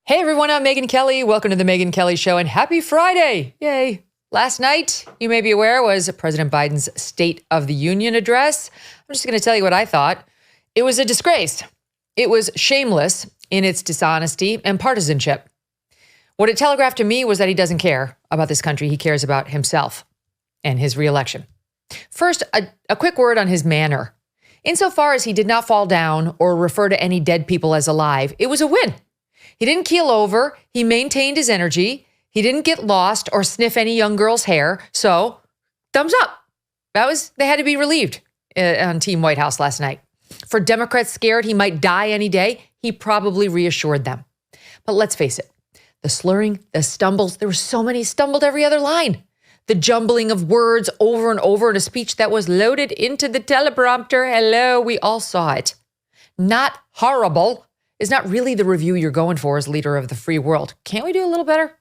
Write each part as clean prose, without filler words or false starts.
Hey everyone, I'm Megyn Kelly. Welcome to the Megyn Kelly Show and happy Friday. Yay. Last night, you may be aware, was President Biden's State of the Union address. I'm just going to tell you what I thought. It was a disgrace. It was shameless in its dishonesty and partisanship. What it telegraphed to me was that he doesn't care about this country. He cares about himself and his reelection. First, a quick word on his manner. Insofar as he did not fall down or refer to any dead people as alive, it was a win. He didn't keel over. He maintained his energy. He didn't get lost or sniff any young girl's hair. So, thumbs up. They had to be relieved on Team White House last night. For Democrats scared he might die any day, he probably reassured them. But let's face it, the slurring, the stumbles, there were so many stumbled every other line. The jumbling of words over and over in a speech that was loaded into the teleprompter. Hello, we all saw it. Not horrible is not really the review you're going for as leader of the free world. Can't we do a little better?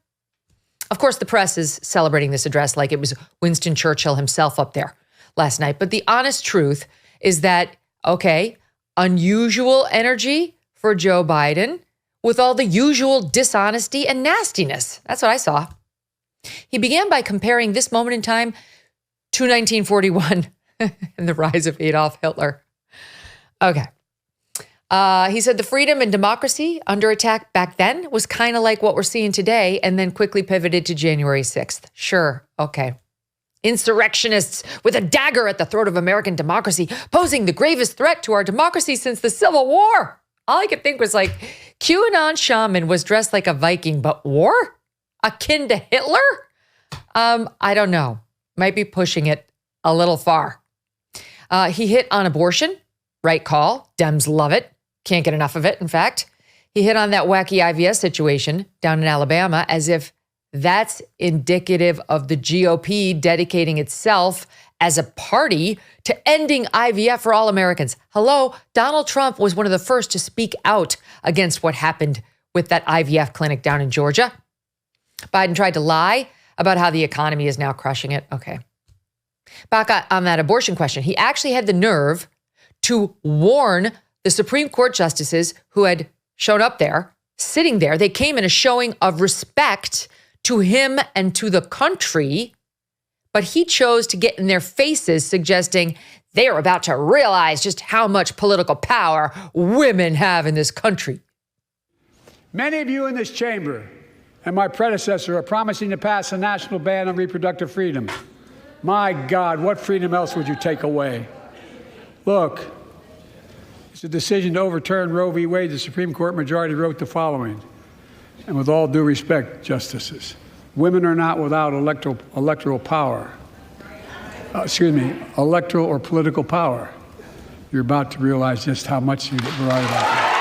Of course, the press is celebrating this address like it was Winston Churchill himself up there last night. But the honest truth is that, okay, unusual energy for Joe Biden with all the usual dishonesty and nastiness. That's what I saw. He began by comparing this moment in time to 1941 and the rise of Adolf Hitler. Okay. He said the freedom and democracy under attack back then was kind of like what we're seeing today, and then quickly pivoted to January 6th. Sure, okay. Insurrectionists with a dagger at the throat of American democracy, posing the gravest threat to our democracy since the Civil War. All I could think was like, QAnon shaman was dressed like a Viking, but war? Akin to Hitler? I don't know. Might be pushing it a little far. He hit on abortion. Right call. Dems love it. Can't get enough of it, in fact. He hit on that wacky IVF situation down in Alabama as if that's indicative of the GOP dedicating itself as a party to ending IVF for all Americans. Hello, Donald Trump was one of the first to speak out against what happened with that IVF clinic down in Georgia. Biden tried to lie about how the economy is now crushing it. Okay. Back on that abortion question, he actually had the nerve to warn the Supreme Court justices who had shown up there, sitting there. They came in a showing of respect to him and to the country, but he chose to get in their faces, suggesting they are about to realize just how much political power women have in this country. Many of you in this chamber and my predecessor are promising to pass a national ban on reproductive freedom. My God, what freedom else would you take away? Look, it's a decision to overturn Roe v. Wade. The Supreme Court majority wrote the following, and with all due respect, justices, women are not without electoral power. Electoral or political power. You're about to realize just how much you're right about that.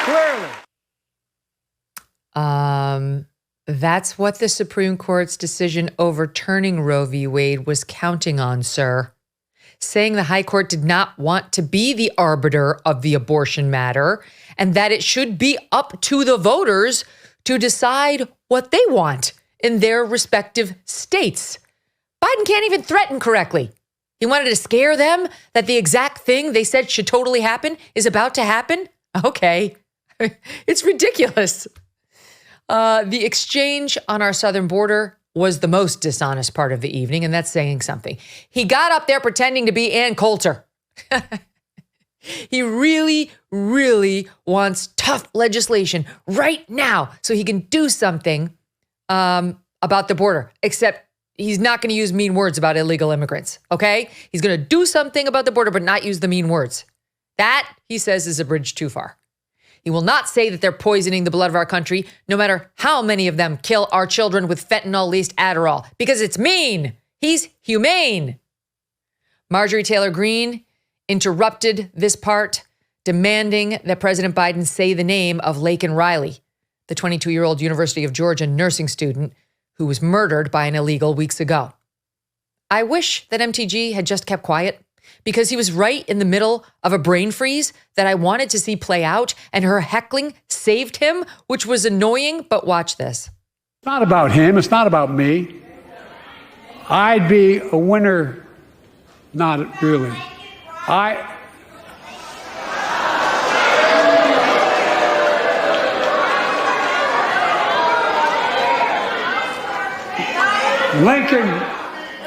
Clearly. That's what the Supreme Court's decision overturning Roe v. Wade was counting on, sir. Saying the High Court did not want to be the arbiter of the abortion matter and that it should be up to the voters to decide what they want in their respective states. Biden can't even threaten correctly. He wanted to scare them that the exact thing they said should totally happen is about to happen? Okay. It's ridiculous. The exchange on our southern border was the most dishonest part of the evening, and that's saying something. He got up there pretending to be Ann Coulter. He really, really wants tough legislation right now so he can do something about the border, except he's not going to use mean words about illegal immigrants, okay? He's going to do something about the border but not use the mean words. That, he says, is a bridge too far. He will not say that they're poisoning the blood of our country, no matter how many of them kill our children with fentanyl-laced Adderall, because it's mean. He's humane. Marjorie Taylor Greene interrupted this part, demanding that President Biden say the name of Laken Riley, the 22-year-old University of Georgia nursing student who was murdered by an illegal weeks ago. I wish that MTG had just kept quiet, because he was right in the middle of a brain freeze that I wanted to see play out, and her heckling saved him, which was annoying, but watch this. It's not about him. It's not about me. I'd be a winner. Not really.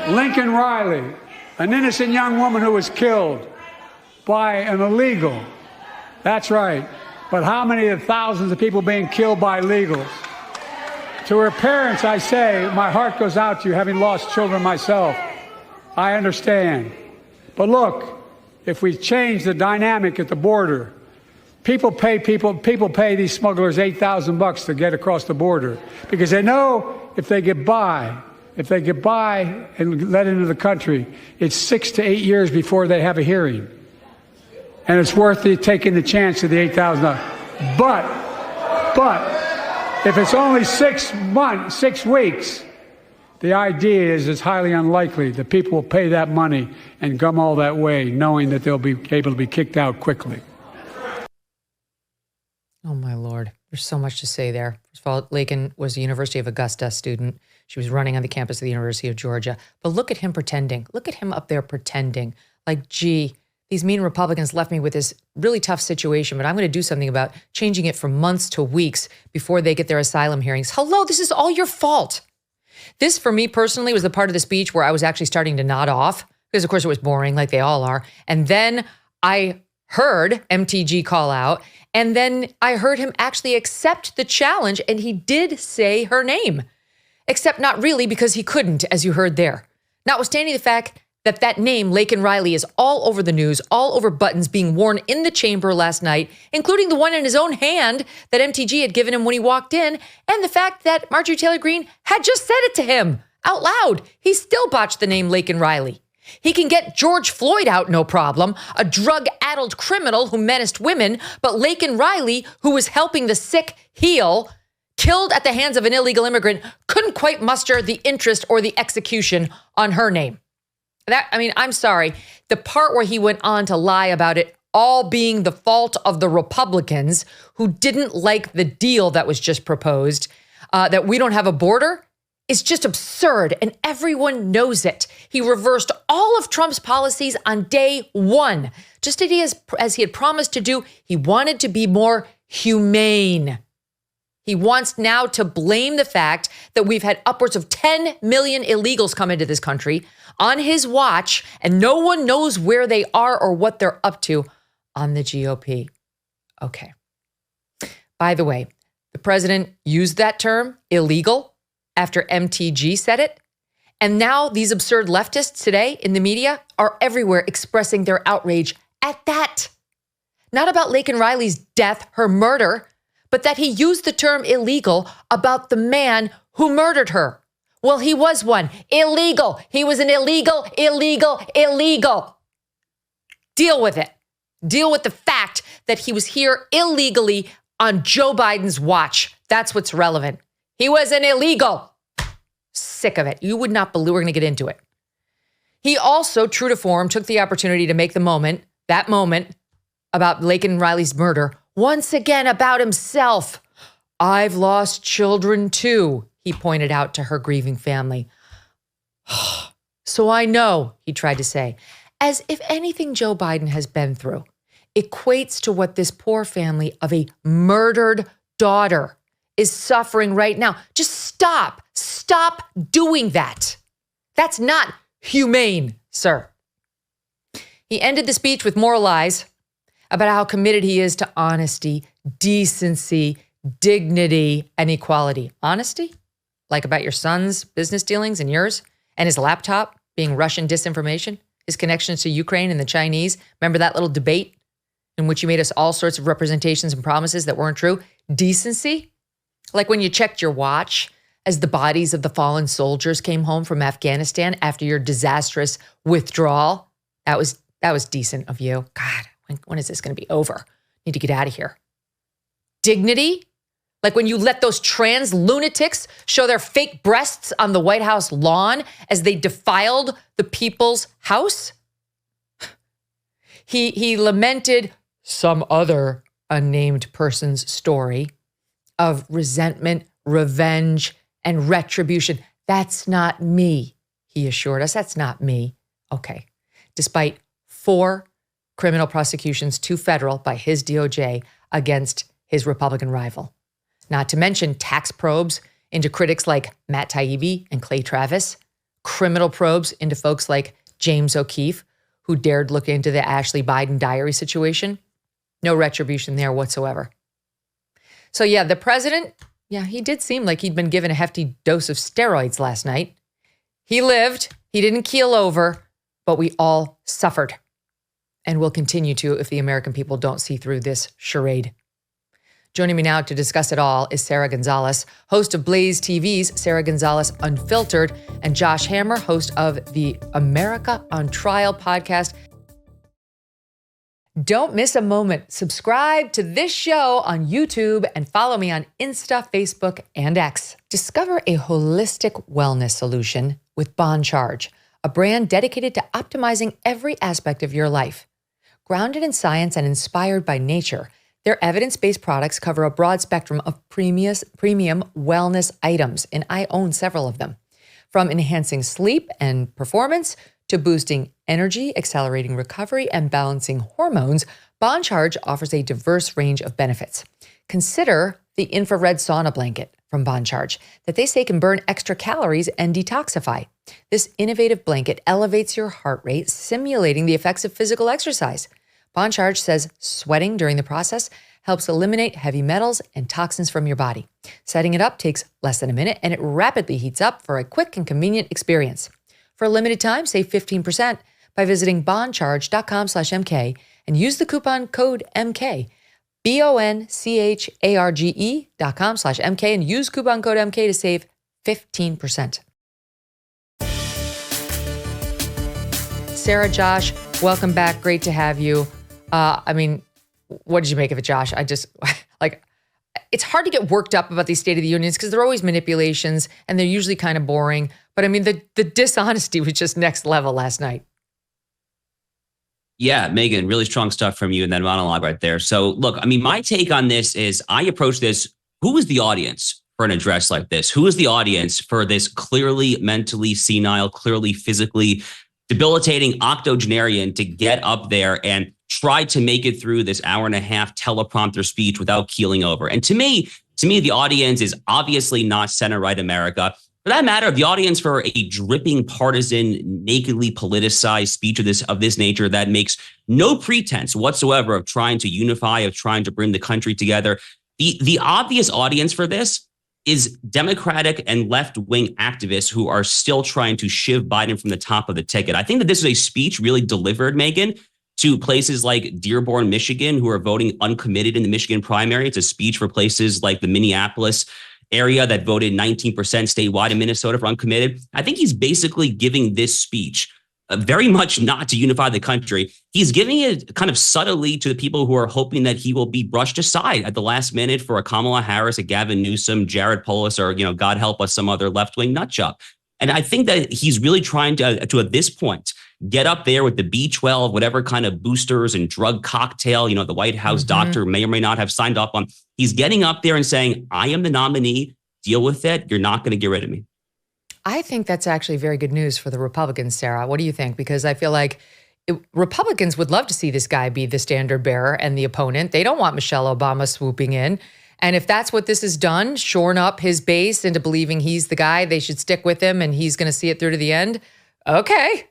Laken Riley, an innocent young woman who was killed by an illegal. That's right. But how many of the thousands of people being killed by illegals? To her parents, I say, my heart goes out to you, having lost children myself. I understand. But look, if we change the dynamic at the border, people pay these smugglers $8,000 to get across the border because they know if they get by and let into the country, it's 6 to 8 years before they have a hearing. And it's worth it taking the chance of the $8,000. But if it's only 6 weeks, the idea is it's highly unlikely that people will pay that money and come all that way, knowing that they'll be able to be kicked out quickly. Oh, my Lord. There's so much to say there. First of all, Laken was a University of Augusta student. She was running on the campus of the University of Georgia. But look at him pretending. Look at him up there pretending. Like, gee, these mean Republicans left me with this really tough situation, but I'm going to do something about changing it from months to weeks before they get their asylum hearings. Hello, this is all your fault. This, for me personally, was the part of the speech where I was actually starting to nod off because, of course, it was boring, like they all are. And then I heard MTG call out, and then I heard him actually accept the challenge, and he did say her name. Except not really, because he couldn't, as you heard there. Notwithstanding the fact that that name, Laken Riley, is all over the news, all over buttons being worn in the chamber last night, including the one in his own hand that MTG had given him when he walked in, and the fact that Marjorie Taylor Greene had just said it to him out loud. He still botched the name Laken Riley. He can get George Floyd out, no problem, a drug-addled criminal who menaced women, but Laken Riley, who was helping the sick heal, killed at the hands of an illegal immigrant, couldn't quite muster the interest or the execution on her name. I'm sorry. The part where he went on to lie about it all being the fault of the Republicans who didn't like the deal that was just proposed, that we don't have a border, is just absurd, and everyone knows it. He reversed all of Trump's policies on day one. Just as he had promised to do, he wanted to be more humane. He wants now to blame the fact that we've had upwards of 10 million illegals come into this country on his watch, and no one knows where they are or what they're up to on the GOP. Okay. By the way, the president used that term, illegal, after MTG said it. And now these absurd leftists today in the media are everywhere expressing their outrage at that. Not about Laken Riley's death, her murder, but that he used the term illegal about the man who murdered her. Well, he was one. Illegal. He was an illegal. Deal with it. Deal with the fact that he was here illegally on Joe Biden's watch. That's what's relevant. He was an illegal. Sick of it. You would not believe. We're going to get into it. He also, true to form, took the opportunity to make that moment about Laken Riley's murder once again about himself. I've lost children too, he pointed out to her grieving family. So I know, he tried to say, as if anything Joe Biden has been through equates to what this poor family of a murdered daughter is suffering right now. Just stop doing that. That's not humane, sir. He ended the speech with more lies about how committed he is to honesty, decency, dignity, and equality. Honesty? Like about your son's business dealings and yours? And his laptop being Russian disinformation? His connections to Ukraine and the Chinese? Remember that little debate in which you made us all sorts of representations and promises that weren't true? Decency? Like when you checked your watch as the bodies of the fallen soldiers came home from Afghanistan after your disastrous withdrawal? That was decent of you. God. When is this going to be over? Need to get out of here. Dignity? Like when you let those trans lunatics show their fake breasts on the White House lawn as they defiled the people's house? He lamented some other unnamed person's story of resentment, revenge, and retribution. That's not me, he assured us. That's not me. Okay. Despite 4 criminal prosecutions to federal by his DOJ against his Republican rival. Not to mention tax probes into critics like Matt Taibbi and Clay Travis, criminal probes into folks like James O'Keefe, who dared look into the Ashley Biden diary situation. No retribution there whatsoever. So yeah, the president, he did seem like he'd been given a hefty dose of steroids last night. He lived, he didn't keel over, but we all suffered. And will continue to if the American people don't see through this charade. Joining me now to discuss it all is Sara Gonzales, host of Blaze TV's Sara Gonzales Unfiltered, and Josh Hammer, host of the America on Trial podcast. Don't miss a moment. Subscribe to this show on YouTube and follow me on Insta, Facebook, and X. Discover a holistic wellness solution with Bon Charge, a brand dedicated to optimizing every aspect of your life. Grounded in science and inspired by nature, their evidence-based products cover a broad spectrum of premium wellness items, and I own several of them. From enhancing sleep and performance to boosting energy, accelerating recovery, and balancing hormones, Bon Charge offers a diverse range of benefits. Consider the infrared sauna blanket from Bon Charge that they say can burn extra calories and detoxify. This innovative blanket elevates your heart rate, simulating the effects of physical exercise. Bon Charge says sweating during the process helps eliminate heavy metals and toxins from your body. Setting it up takes less than a minute, and it rapidly heats up for a quick and convenient experience. For a limited time, save 15% by visiting boncharge.com/MK and use the coupon code MK, boncharge.com/MK, and use coupon code MK to save 15%. Sara, Josh, welcome back. Great to have you. What did you make of it, Josh? It's hard to get worked up about these State of the Unions because they're always manipulations and they're usually kind of boring. But the dishonesty was just next level last night. Yeah, Megyn, really strong stuff from you in that monologue right there. So look, my take on this is I approach this, who is the audience for an address like this? Who is the audience for this clearly mentally senile, clearly physically debilitating octogenarian to get up there and try to make it through this hour and a half teleprompter speech without keeling over? And to me, the audience is obviously not center-right America. For that matter, the audience for a dripping partisan, nakedly politicized speech of this nature that makes no pretense whatsoever of trying to unify, of trying to bring the country together. The obvious audience for this is Democratic and left-wing activists who are still trying to shiv Biden from the top of the ticket. I think that this is a speech really delivered, Megyn, to places like Dearborn, Michigan, who are voting uncommitted in the Michigan primary. It's a speech for places like the Minneapolis area that voted 19% statewide in Minnesota for uncommitted. I think he's basically giving this speech very much not to unify the country. He's giving it kind of subtly to the people who are hoping that he will be brushed aside at the last minute for a Kamala Harris, a Gavin Newsom, Jared Polis, or, God help us, some other left-wing nutjob. And I think that he's really trying to at this point, get up there with the B12, whatever kind of boosters and drug cocktail, the White House doctor may or may not have signed up on. He's getting up there and saying, I am the nominee. Deal with it. You're not going to get rid of me. I think that's actually very good news for the Republicans, Sara. What do you think? Because I feel like Republicans would love to see this guy be the standard bearer and the opponent. They don't want Michelle Obama swooping in. And if that's what this has done, shorn up his base into believing he's the guy, they should stick with him and he's going to see it through to the end. Okay.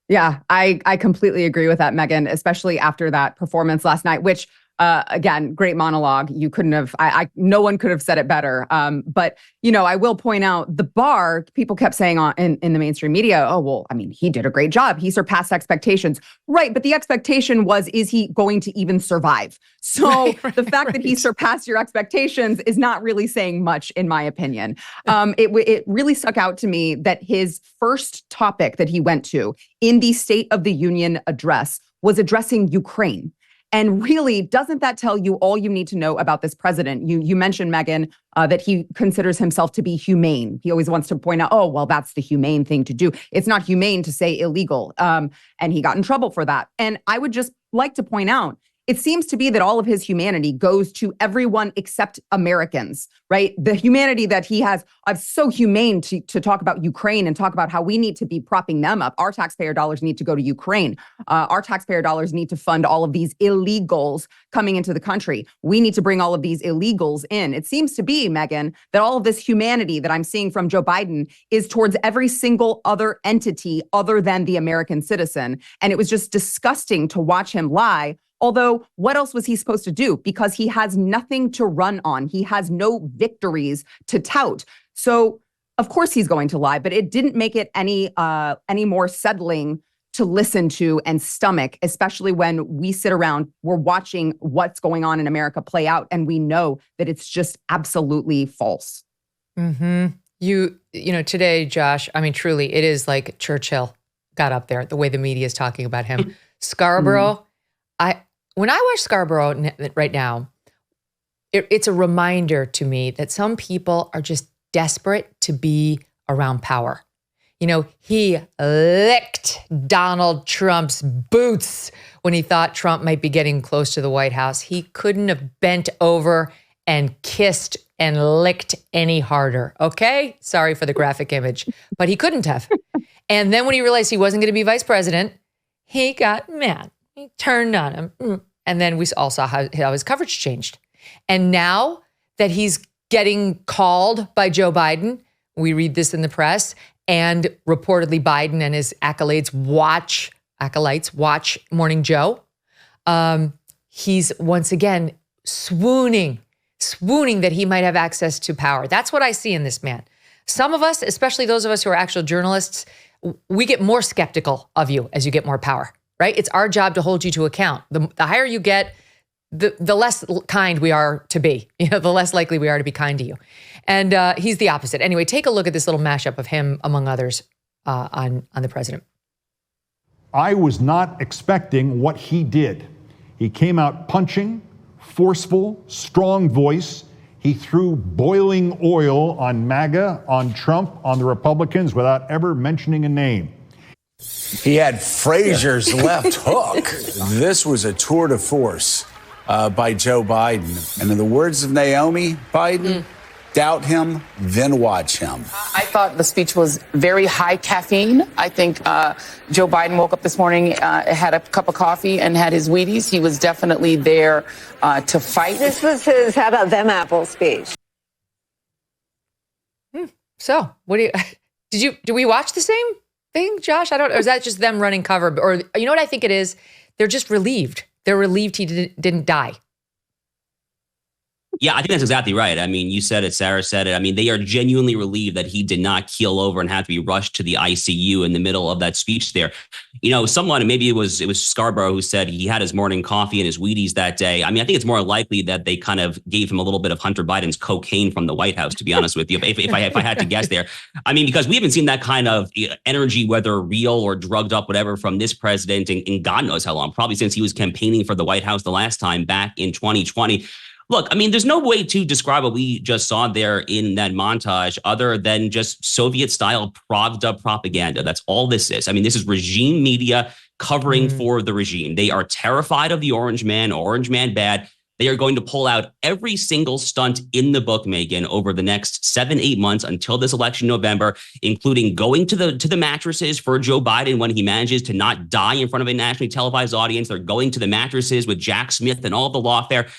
Yeah, I completely agree with that, Megyn, especially after that performance last night, which again, great monologue. You couldn't have, no one could have said it better. But, I will point out the bar, people kept saying in the mainstream media, oh, well, he did a great job. He surpassed expectations. Right. But the expectation was, is he going to even survive? So the fact that he surpassed your expectations is not really saying much, in my opinion. It really stuck out to me that his first topic that he went to in the State of the Union address was addressing Ukraine. And really, doesn't that tell you all you need to know about this president? You mentioned, Megyn, that he considers himself to be humane. He always wants to point out, oh, well, that's the humane thing to do. It's not humane to say illegal. And he got in trouble for that. And I would just like to point out, it seems to be that all of his humanity goes to everyone except Americans, right? The humanity that he has. I'm so humane to talk about Ukraine and talk about how we need to be propping them up. Our taxpayer dollars need to go to Ukraine. Our taxpayer dollars need to fund all of these illegals coming into the country. We need to bring all of these illegals in. It seems to be, Megyn, that all of this humanity that I'm seeing from Joe Biden is towards every single other entity other than the American citizen. And it was just disgusting to watch him lie. Although, what else was he supposed to do? Because he has nothing to run on. He has no victories to tout. So, of course, he's going to lie, but it didn't make it any more settling to listen to and stomach, especially when we sit around, we're watching what's going on in America play out, and we know that it's just absolutely false. Mm-hmm. You know, today, Josh, I mean, truly, it is like Churchill got up there, the way the media is talking about him. Scarborough, when I watch Scarborough right now, it's a reminder to me that some people are just desperate to be around power. You know, he licked Donald Trump's boots when he thought Trump might be getting close to the White House. He couldn't have bent over and kissed and licked any harder, okay? Sorry for the graphic image, but he couldn't have. And then when he realized he wasn't going to be vice president, he got mad. He turned on him. And then we all saw how his coverage changed. And now that he's getting called by Joe Biden, we read this in the press, and reportedly Biden and his acolytes watch Morning Joe. He's once again swooning that he might have access to power. That's what I see in this man. Some of us, especially those of us who are actual journalists, we get more skeptical of you as you get more power, right? It's our job to hold you to account. The higher you get, the less kind we are to be, the less likely we are to be kind to you. And he's the opposite. Anyway, take a look at this little mashup of him, among others, on the president. I was not expecting what he did. He came out punching, forceful, strong voice. He threw boiling oil on MAGA, on Trump, on the Republicans without ever mentioning a name. He had Frazier's left hook. This was a tour de force by Joe Biden. And in the words of Naomi Biden, doubt him, then watch him. I thought the speech was very high caffeine. I think Joe Biden woke up this morning, had a cup of coffee and had his Wheaties. He was definitely there to fight. This was his "How about them apples" speech. So, what do we watch the same thing, Josh? Or is that just them running cover? Or you know what I think it is? They're just relieved. They're relieved he didn't die. Yeah, I think that's exactly right. I mean, you said it, Sarah said it. I mean, they are genuinely relieved that he did not keel over and have to be rushed to the ICU in the middle of that speech there. Someone, maybe it was Scarborough, who said he had his morning coffee and his Wheaties that day. I mean, I think it's more likely that they kind of gave him a little bit of Hunter Biden's cocaine from the White House, to be honest with you, if I had to guess there. I mean, because we haven't seen that kind of energy, whether real or drugged up, whatever, from this president in God knows how long, probably since he was campaigning for the White House the last time back in 2020. Look, I mean, there's no way to describe what we just saw there in that montage other than just Soviet-style Pravda propaganda. That's all this is. I mean, this is regime media covering for the regime. They are terrified of the orange man bad. They are going to pull out every single stunt in the book, Megyn, over the next 7-8 months until this election November, including going to the mattresses for Joe Biden when he manages to not die in front of a nationally televised audience. They're going to the mattresses with Jack Smith and all the lawfare.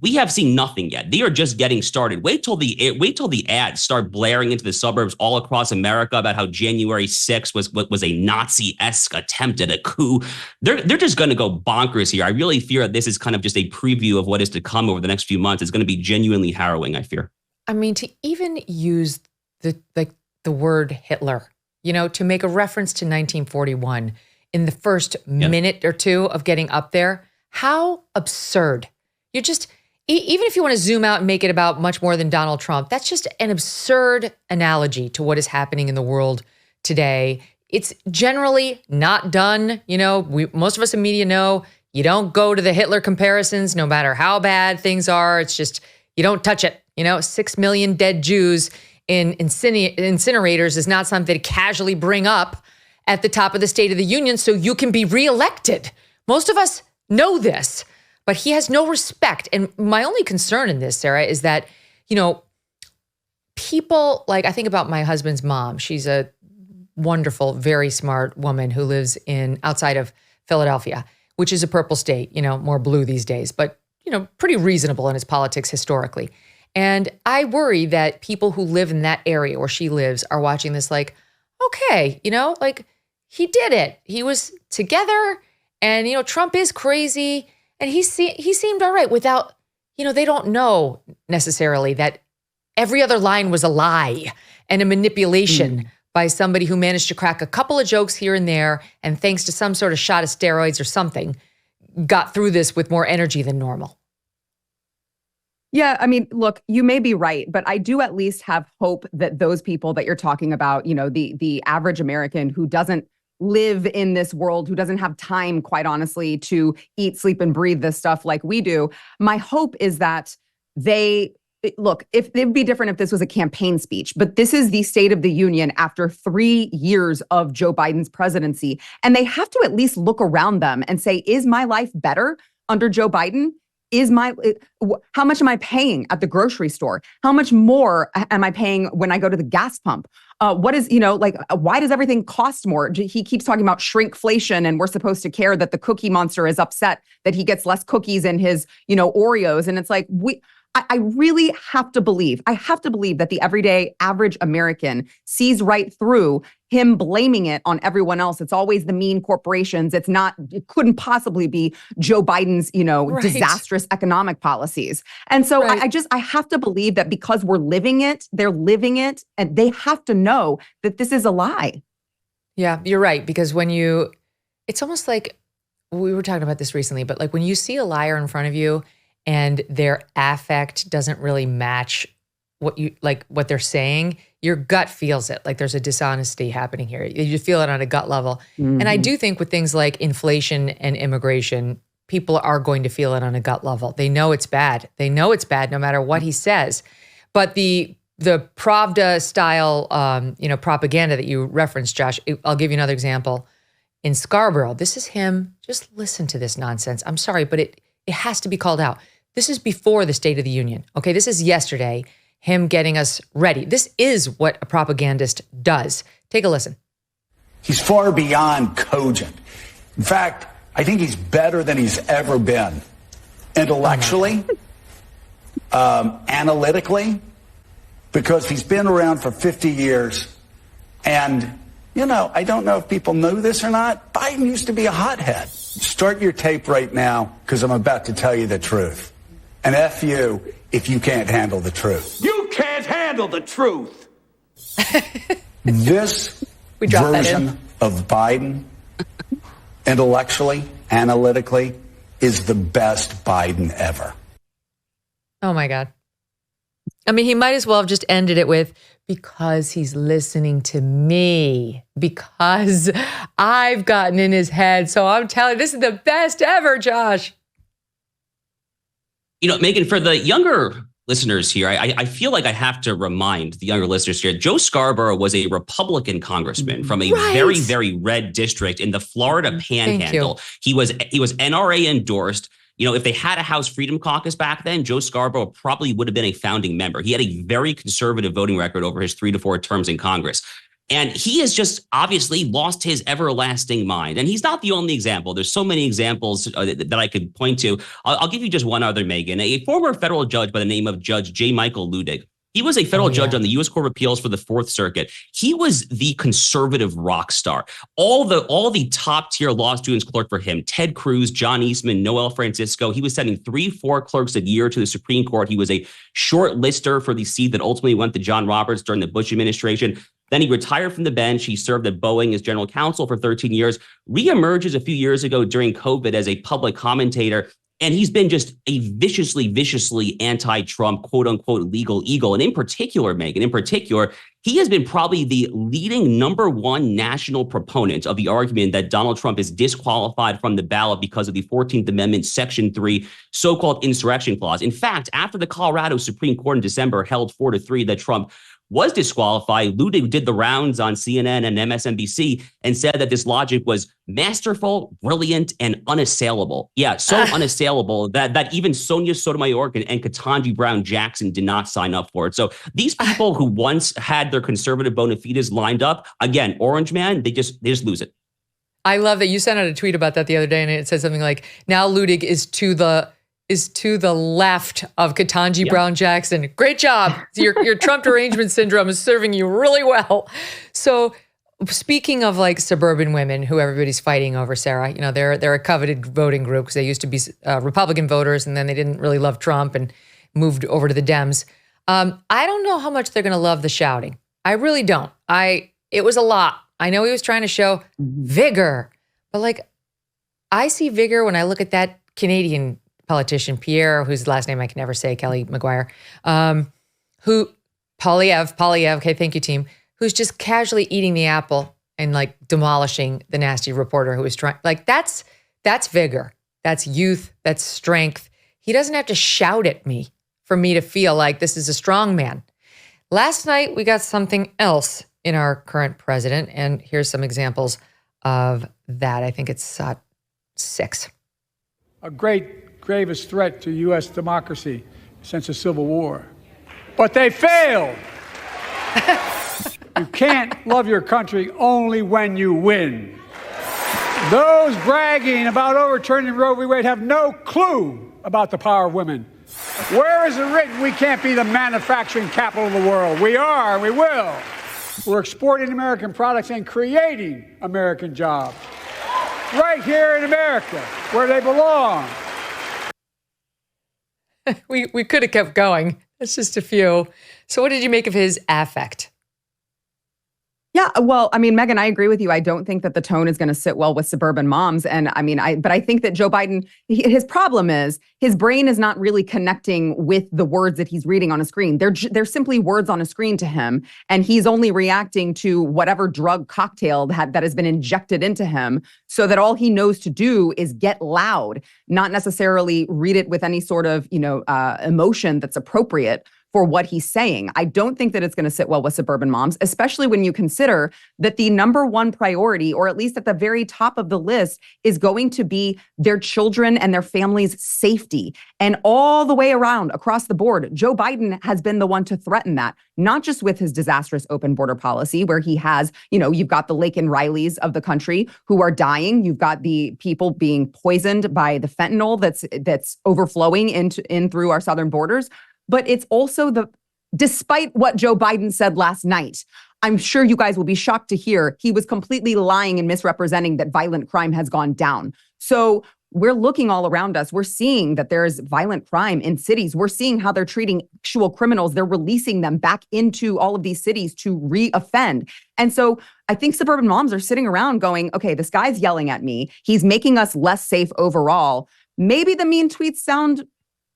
We have seen nothing yet. They are just getting started. Wait till the ads start blaring into the suburbs all across America about how January 6th was a Nazi-esque attempt at a coup. They're just going to go bonkers here. I really fear that this is kind of just a preview of what is to come over the next few months. It's going to be genuinely harrowing, I fear. I mean, to even use the word Hitler, to make a reference to 1941 in the first minute or two of getting up there, how absurd. You're just... Even if you want to zoom out and make it about much more than Donald Trump, that's just an absurd analogy to what is happening in the world today. It's generally not done. Most of us in media know you don't go to the Hitler comparisons, no matter how bad things are. It's just, you don't touch it. 6 million dead Jews in incinerators is not something to casually bring up at the top of the State of the Union so you can be reelected. Most of us know this. But he has no respect. And my only concern in this, Sarah, is that, people, like I think about my husband's mom. She's a wonderful, very smart woman who lives outside of Philadelphia, which is a purple state, more blue these days, but, pretty reasonable in its politics historically. And I worry that people who live in that area where she lives are watching this like, okay, like he did it. He was together and, Trump is crazy and he seemed all right without, they don't know necessarily that every other line was a lie and a manipulation by somebody who managed to crack a couple of jokes here and there, and thanks to some sort of shot of steroids or something, got through this with more energy than normal. Yeah, I mean, look, you may be right, but I do at least have hope that those people that you're talking about, the average American who doesn't live in this world, who doesn't have time, quite honestly, to eat, sleep, and breathe this stuff like we do. My hope is that look, if it'd be different if this was a campaign speech, but this is the State of the Union after 3 years of Joe Biden's presidency. And they have to at least look around them and say, is my life better under Joe Biden? How much am I paying at the grocery store? How much more am I paying when I go to the gas pump? Why does everything cost more? He keeps talking about shrinkflation, and we're supposed to care that the cookie monster is upset that he gets less cookies in his, Oreos. And it's like, I really have to believe that the everyday average American sees right through him blaming it on everyone else. It's always the mean corporations. It couldn't possibly be Joe Biden's, disastrous economic policies. And so I have to believe that because we're living it, they're living it, and they have to know that this is a lie. Yeah, you're right. Because it's almost like, we were talking about this recently, but like when you see a liar in front of you, and their affect doesn't really match what they're saying, your gut feels it. Like there's a dishonesty happening here. You feel it on a gut level. Mm-hmm. And I do think with things like inflation and immigration, people are going to feel it on a gut level. They know it's bad. They know it's bad no matter what he says. But the Pravda style, propaganda that you referenced, Josh, I'll give you another example. In Scarborough, this is him. Just listen to this nonsense. I'm sorry, but it has to be called out. This is before the State of the Union. Okay, this is yesterday, him getting us ready. This is what a propagandist does. Take a listen. He's far beyond cogent. In fact, I think he's better than he's ever been. Intellectually, analytically, because he's been around for 50 years. And, I don't know if people know this or not. Biden used to be a hothead. Start your tape right now, because I'm about to tell you the truth. And F you if you can't handle the truth. You can't handle the truth. This version of Biden, intellectually, analytically, is the best Biden ever. Oh, my God. I mean, he might as well have just ended it with, because he's listening to me, because I've gotten in his head. So I'm telling you, this is the best ever, Josh. Megyn, for the younger listeners here, I feel like I have to remind the younger listeners here, Joe Scarborough was a Republican congressman from a very, very red district in the Florida Panhandle. He was NRA endorsed. If they had a House Freedom Caucus back then, Joe Scarborough probably would have been a founding member. He had a very conservative voting record over his 3 to 4 terms in Congress. And he has just obviously lost his everlasting mind. And he's not the only example. There's so many examples that I could point to. I'll give you just one other, Megyn. A former federal judge by the name of Judge J. Michael Ludig. He was a federal judge on the U.S. Court of Appeals for the Fourth Circuit. He was the conservative rock star. All the top tier law students clerked for him. Ted Cruz, John Eastman, Noel Francisco. He was sending 3-4 clerks a year to the Supreme Court. He was a short lister for the seat that ultimately went to John Roberts during the Bush administration. Then he retired from the bench. He served at Boeing as general counsel for 13 years, reemerges a few years ago during COVID as a public commentator. And he's been just a viciously anti-Trump, quote unquote, legal eagle. And in particular, Megyn, he has been probably the leading number one national proponent of the argument that Donald Trump is disqualified from the ballot because of the 14th Amendment, Section 3, so-called insurrection clause. In fact, after the Colorado Supreme Court in December held 4-3 that Trump was disqualified. Ludig did the rounds on CNN and MSNBC and said that this logic was masterful, brilliant, and unassailable. Yeah, so unassailable that even Sonia Sotomayor and Ketanji Brown Jackson did not sign up for it. So these people who once had their conservative bona fides lined up, again, Orange Man, they just lose it. I love that you sent out a tweet about that the other day, and it said something like, now Ludig is to the left of Ketanji Brown Jackson. Great job. Your Trump derangement syndrome is serving you really well. So speaking of like suburban women who everybody's fighting over, Sarah, you know, they're a coveted voting group because they used to be Republican voters and then they didn't really love Trump and moved over to the Dems. I don't know how much they're going to love the shouting. I really don't. It was a lot. I know he was trying to show vigor, but like I see vigor when I look at that Canadian politician, Pierre, whose last name I can never say, Kelly McGuire, who, Polyev, okay, thank you, team, who's just casually eating the apple and like demolishing the nasty reporter who was trying, like that's vigor, that's youth, that's strength. He doesn't have to shout at me for me to feel like this is a strong man. Last night, we got something else in our current president, and here's some examples of that. I think it's 6. A gravest threat to U.S. democracy since the Civil War. But they failed. You can't love your country only when you win. Those bragging about overturning Roe v. Wade have no clue about the power of women. Where is it written we can't be the manufacturing capital of the world? We are, and we will. We're exporting American products and creating American jobs. Right here in America, where they belong. We could have kept going. That's just a few. So what did you make of his affect? Yeah, well, I mean, Megyn, I agree with you. I don't think that the tone is going to sit well with suburban moms. And I mean, but I think that Joe Biden, his problem is his brain is not really connecting with the words that he's reading on a screen. They're simply words on a screen to him. And he's only reacting to whatever drug cocktail that has been injected into him, so that all he knows to do is get loud, not necessarily read it with any sort of, emotion that's appropriate for what he's saying. I don't think that it's going to sit well with suburban moms, especially when you consider that the number one priority, or at least at the very top of the list, is going to be their children and their families' safety. And all the way around, across the board, Joe Biden has been the one to threaten that, not just with his disastrous open border policy, where he has, you've got the Laken Rileys of the country who are dying. You've got the people being poisoned by the fentanyl that's overflowing in through our southern borders. But it's also despite what Joe Biden said last night, I'm sure you guys will be shocked to hear he was completely lying and misrepresenting that violent crime has gone down. So we're looking all around us. We're seeing that there's violent crime in cities. We're seeing how they're treating actual criminals. They're releasing them back into all of these cities to re-offend. And so I think suburban moms are sitting around going, okay, this guy's yelling at me. He's making us less safe overall. Maybe the mean tweets sound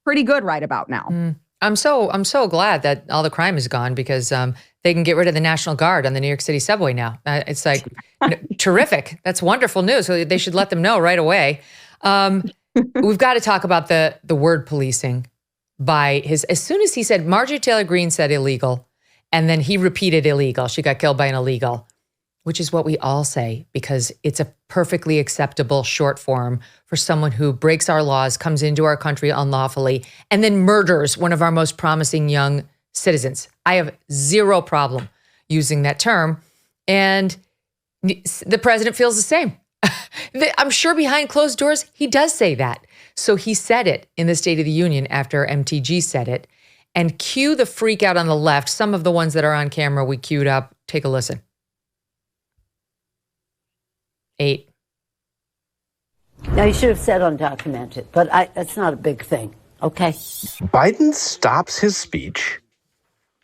pretty good right about now. I'm so glad that all the crime is gone, because they can get rid of the National Guard on the New York City subway now. It's like terrific. That's wonderful news. So they should let them know right away. We've got to talk about the word policing by as soon as he said, Marjorie Taylor Greene said illegal, and then he repeated illegal. She got killed by an illegal, which is what we all say, because it's a perfectly acceptable short form for someone who breaks our laws, comes into our country unlawfully, and then murders one of our most promising young citizens. I have zero problem using that term. And the president feels the same. I'm sure behind closed doors, he does say that. So he said it in the State of the Union after MTG said it. And cue the freak out on the left. Some of the ones that are on camera, we queued up. Take a listen. 8. Now, you should have said undocumented, but that's not a big thing, okay? Biden stops his speech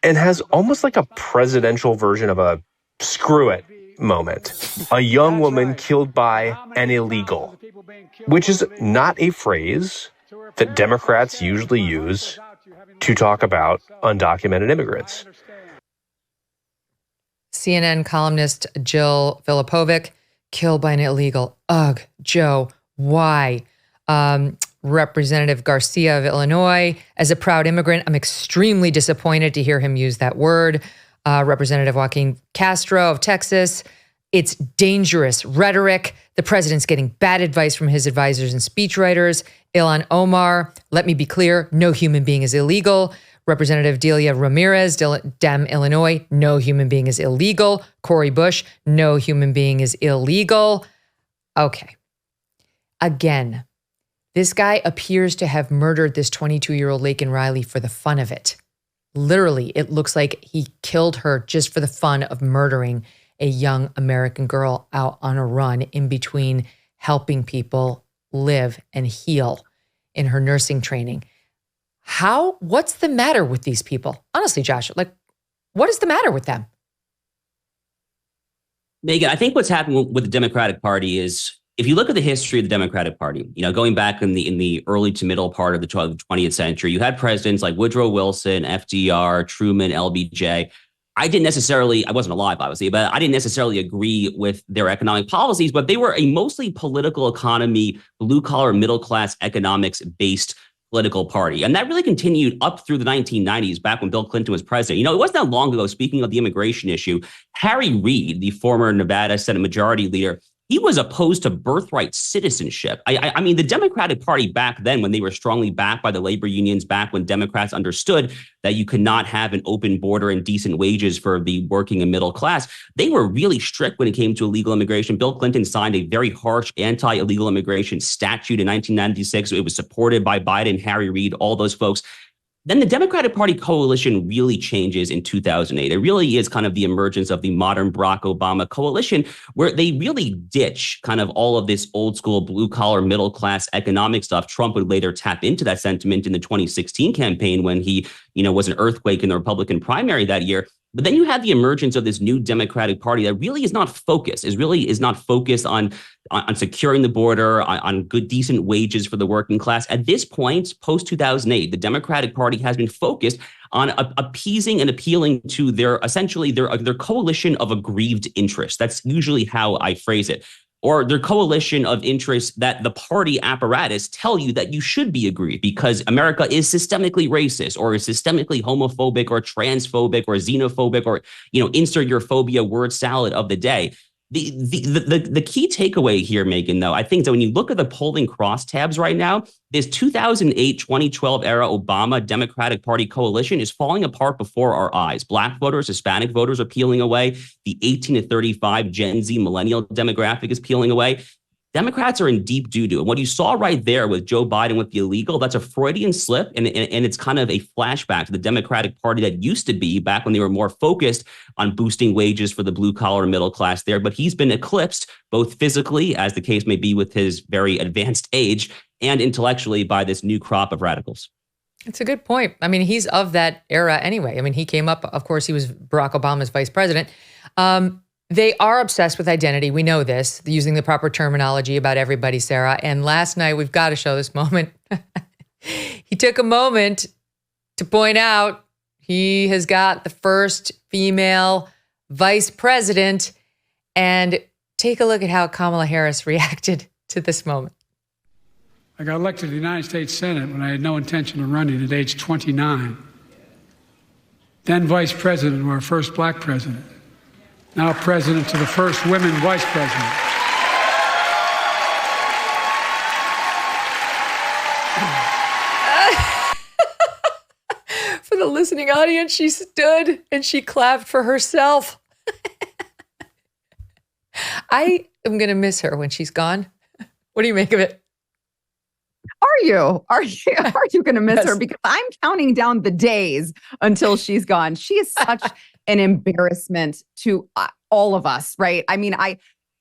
and has almost like a presidential version of a screw it moment. A young woman killed by an illegal, which is not a phrase that Democrats usually use to talk about undocumented immigrants. CNN columnist Jill Filipovic, killed by an illegal. Ugh, Joe, why? Representative Garcia of Illinois, as a proud immigrant, I'm extremely disappointed to hear him use that word. Representative Joaquin Castro of Texas. It's dangerous rhetoric. The president's getting bad advice from his advisors and speechwriters. Ilhan Omar, let me be clear, no human being is illegal. Representative Delia Ramirez, Dem, Illinois, no human being is illegal. Cori Bush, no human being is illegal. Okay. Again, this guy appears to have murdered this 22-year-old Laken Riley for the fun of it. Literally, it looks like he killed her just for the fun of murdering a young American girl out on a run in between helping people live and heal in her nursing training. What's the matter with these people? Honestly, Josh, what is the matter with them? Megyn, I think what's happened with the Democratic Party is, if you look at the history of the Democratic Party, going back in the early to middle part of the 20th century, you had presidents like Woodrow Wilson, FDR, Truman, LBJ. I wasn't alive, obviously, but I didn't necessarily agree with their economic policies, but they were a mostly political economy, blue collar, middle class economics based political party. And that really continued up through the 1990s, back when Bill Clinton was president. It wasn't that long ago, speaking of the immigration issue, Harry Reid, the former Nevada Senate Majority Leader, he was opposed to birthright citizenship. I mean, the Democratic Party back then, when they were strongly backed by the labor unions, back when Democrats understood that you could not have an open border and decent wages for the working and middle class, they were really strict when it came to illegal immigration. Bill Clinton signed a very harsh anti-illegal immigration statute in 1996. It was supported by Biden, Harry Reid, all those folks. Then the Democratic Party coalition really changes in 2008. It really is kind of the emergence of the modern Barack Obama coalition, where they really ditch kind of all of this old school blue collar middle class economic stuff. Trump would later tap into that sentiment in the 2016 campaign when he, was an earthquake in the Republican primary that year. But then you have the emergence of this new Democratic Party that really is not focused, on securing the border, on good, decent wages for the working class. At this point, post-2008, the Democratic Party has been focused on appeasing and appealing to their coalition of aggrieved interests. That's usually how I phrase it. Or their coalition of interests that the party apparatus tell you that you should be aggrieved because America is systemically racist or is systemically homophobic or transphobic or xenophobic or, insert your phobia word salad of the day. The key takeaway here, Megyn, though, I think that when you look at the polling crosstabs right now, this 2008-2012 era Obama Democratic Party coalition is falling apart before our eyes. Black voters, Hispanic voters are peeling away. The 18 to 35 Gen Z millennial demographic is peeling away. Democrats are in deep doo-doo. And what you saw right there with Joe Biden with the illegal, that's a Freudian slip. And it's kind of a flashback to the Democratic Party that used to be back when they were more focused on boosting wages for the blue collar middle class there. But he's been eclipsed both physically, as the case may be with his very advanced age, and intellectually by this new crop of radicals. It's a good point. I mean, he's of that era anyway. I mean, he came up, of course, he was Barack Obama's vice president. They are obsessed with identity. We know this, using the proper terminology about everybody, Sarah. And last night, we've got to show this moment. He took a moment to point out he has got the first female vice president. And take a look at how Kamala Harris reacted to this moment. I got elected to the United States Senate when I had no intention of running at age 29. Then vice president of our first black president. Now president to the first women vice president. For the listening audience, she stood and she clapped for herself. I am going to miss her when she's gone. What do you make of it? Are you going to miss her? Because I'm counting down the days until she's gone. She is such an embarrassment to all of us, right? I mean,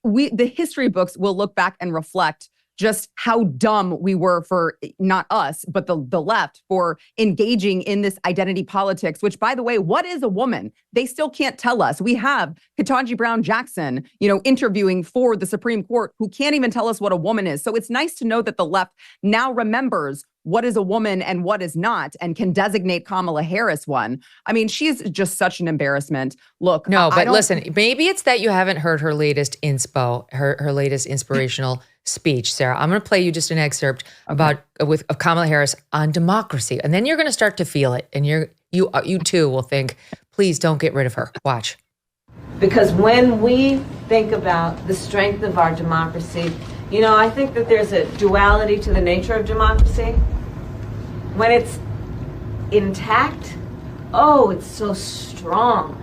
the history books will look back and reflect just how dumb we were for, not us, but the left, for engaging in this identity politics, which, by the way, what is a woman? They still can't tell us. We have Ketanji Brown Jackson, interviewing for the Supreme Court, who can't even tell us what a woman is. So it's nice to know that the left now remembers what is a woman and what is not, and can designate Kamala Harris one. I mean, she's just such an embarrassment. Look, no, but listen, maybe it's that you haven't heard her latest her latest inspirational speech, Sarah. I'm going to play you just an excerpt of Kamala Harris on democracy, and then you're going to start to feel it, and you too will think, Please don't get rid of her. Watch. Because when we think about the strength of our democracy, you know, I think that there's a duality to the nature of democracy. When it's intact, oh, it's so strong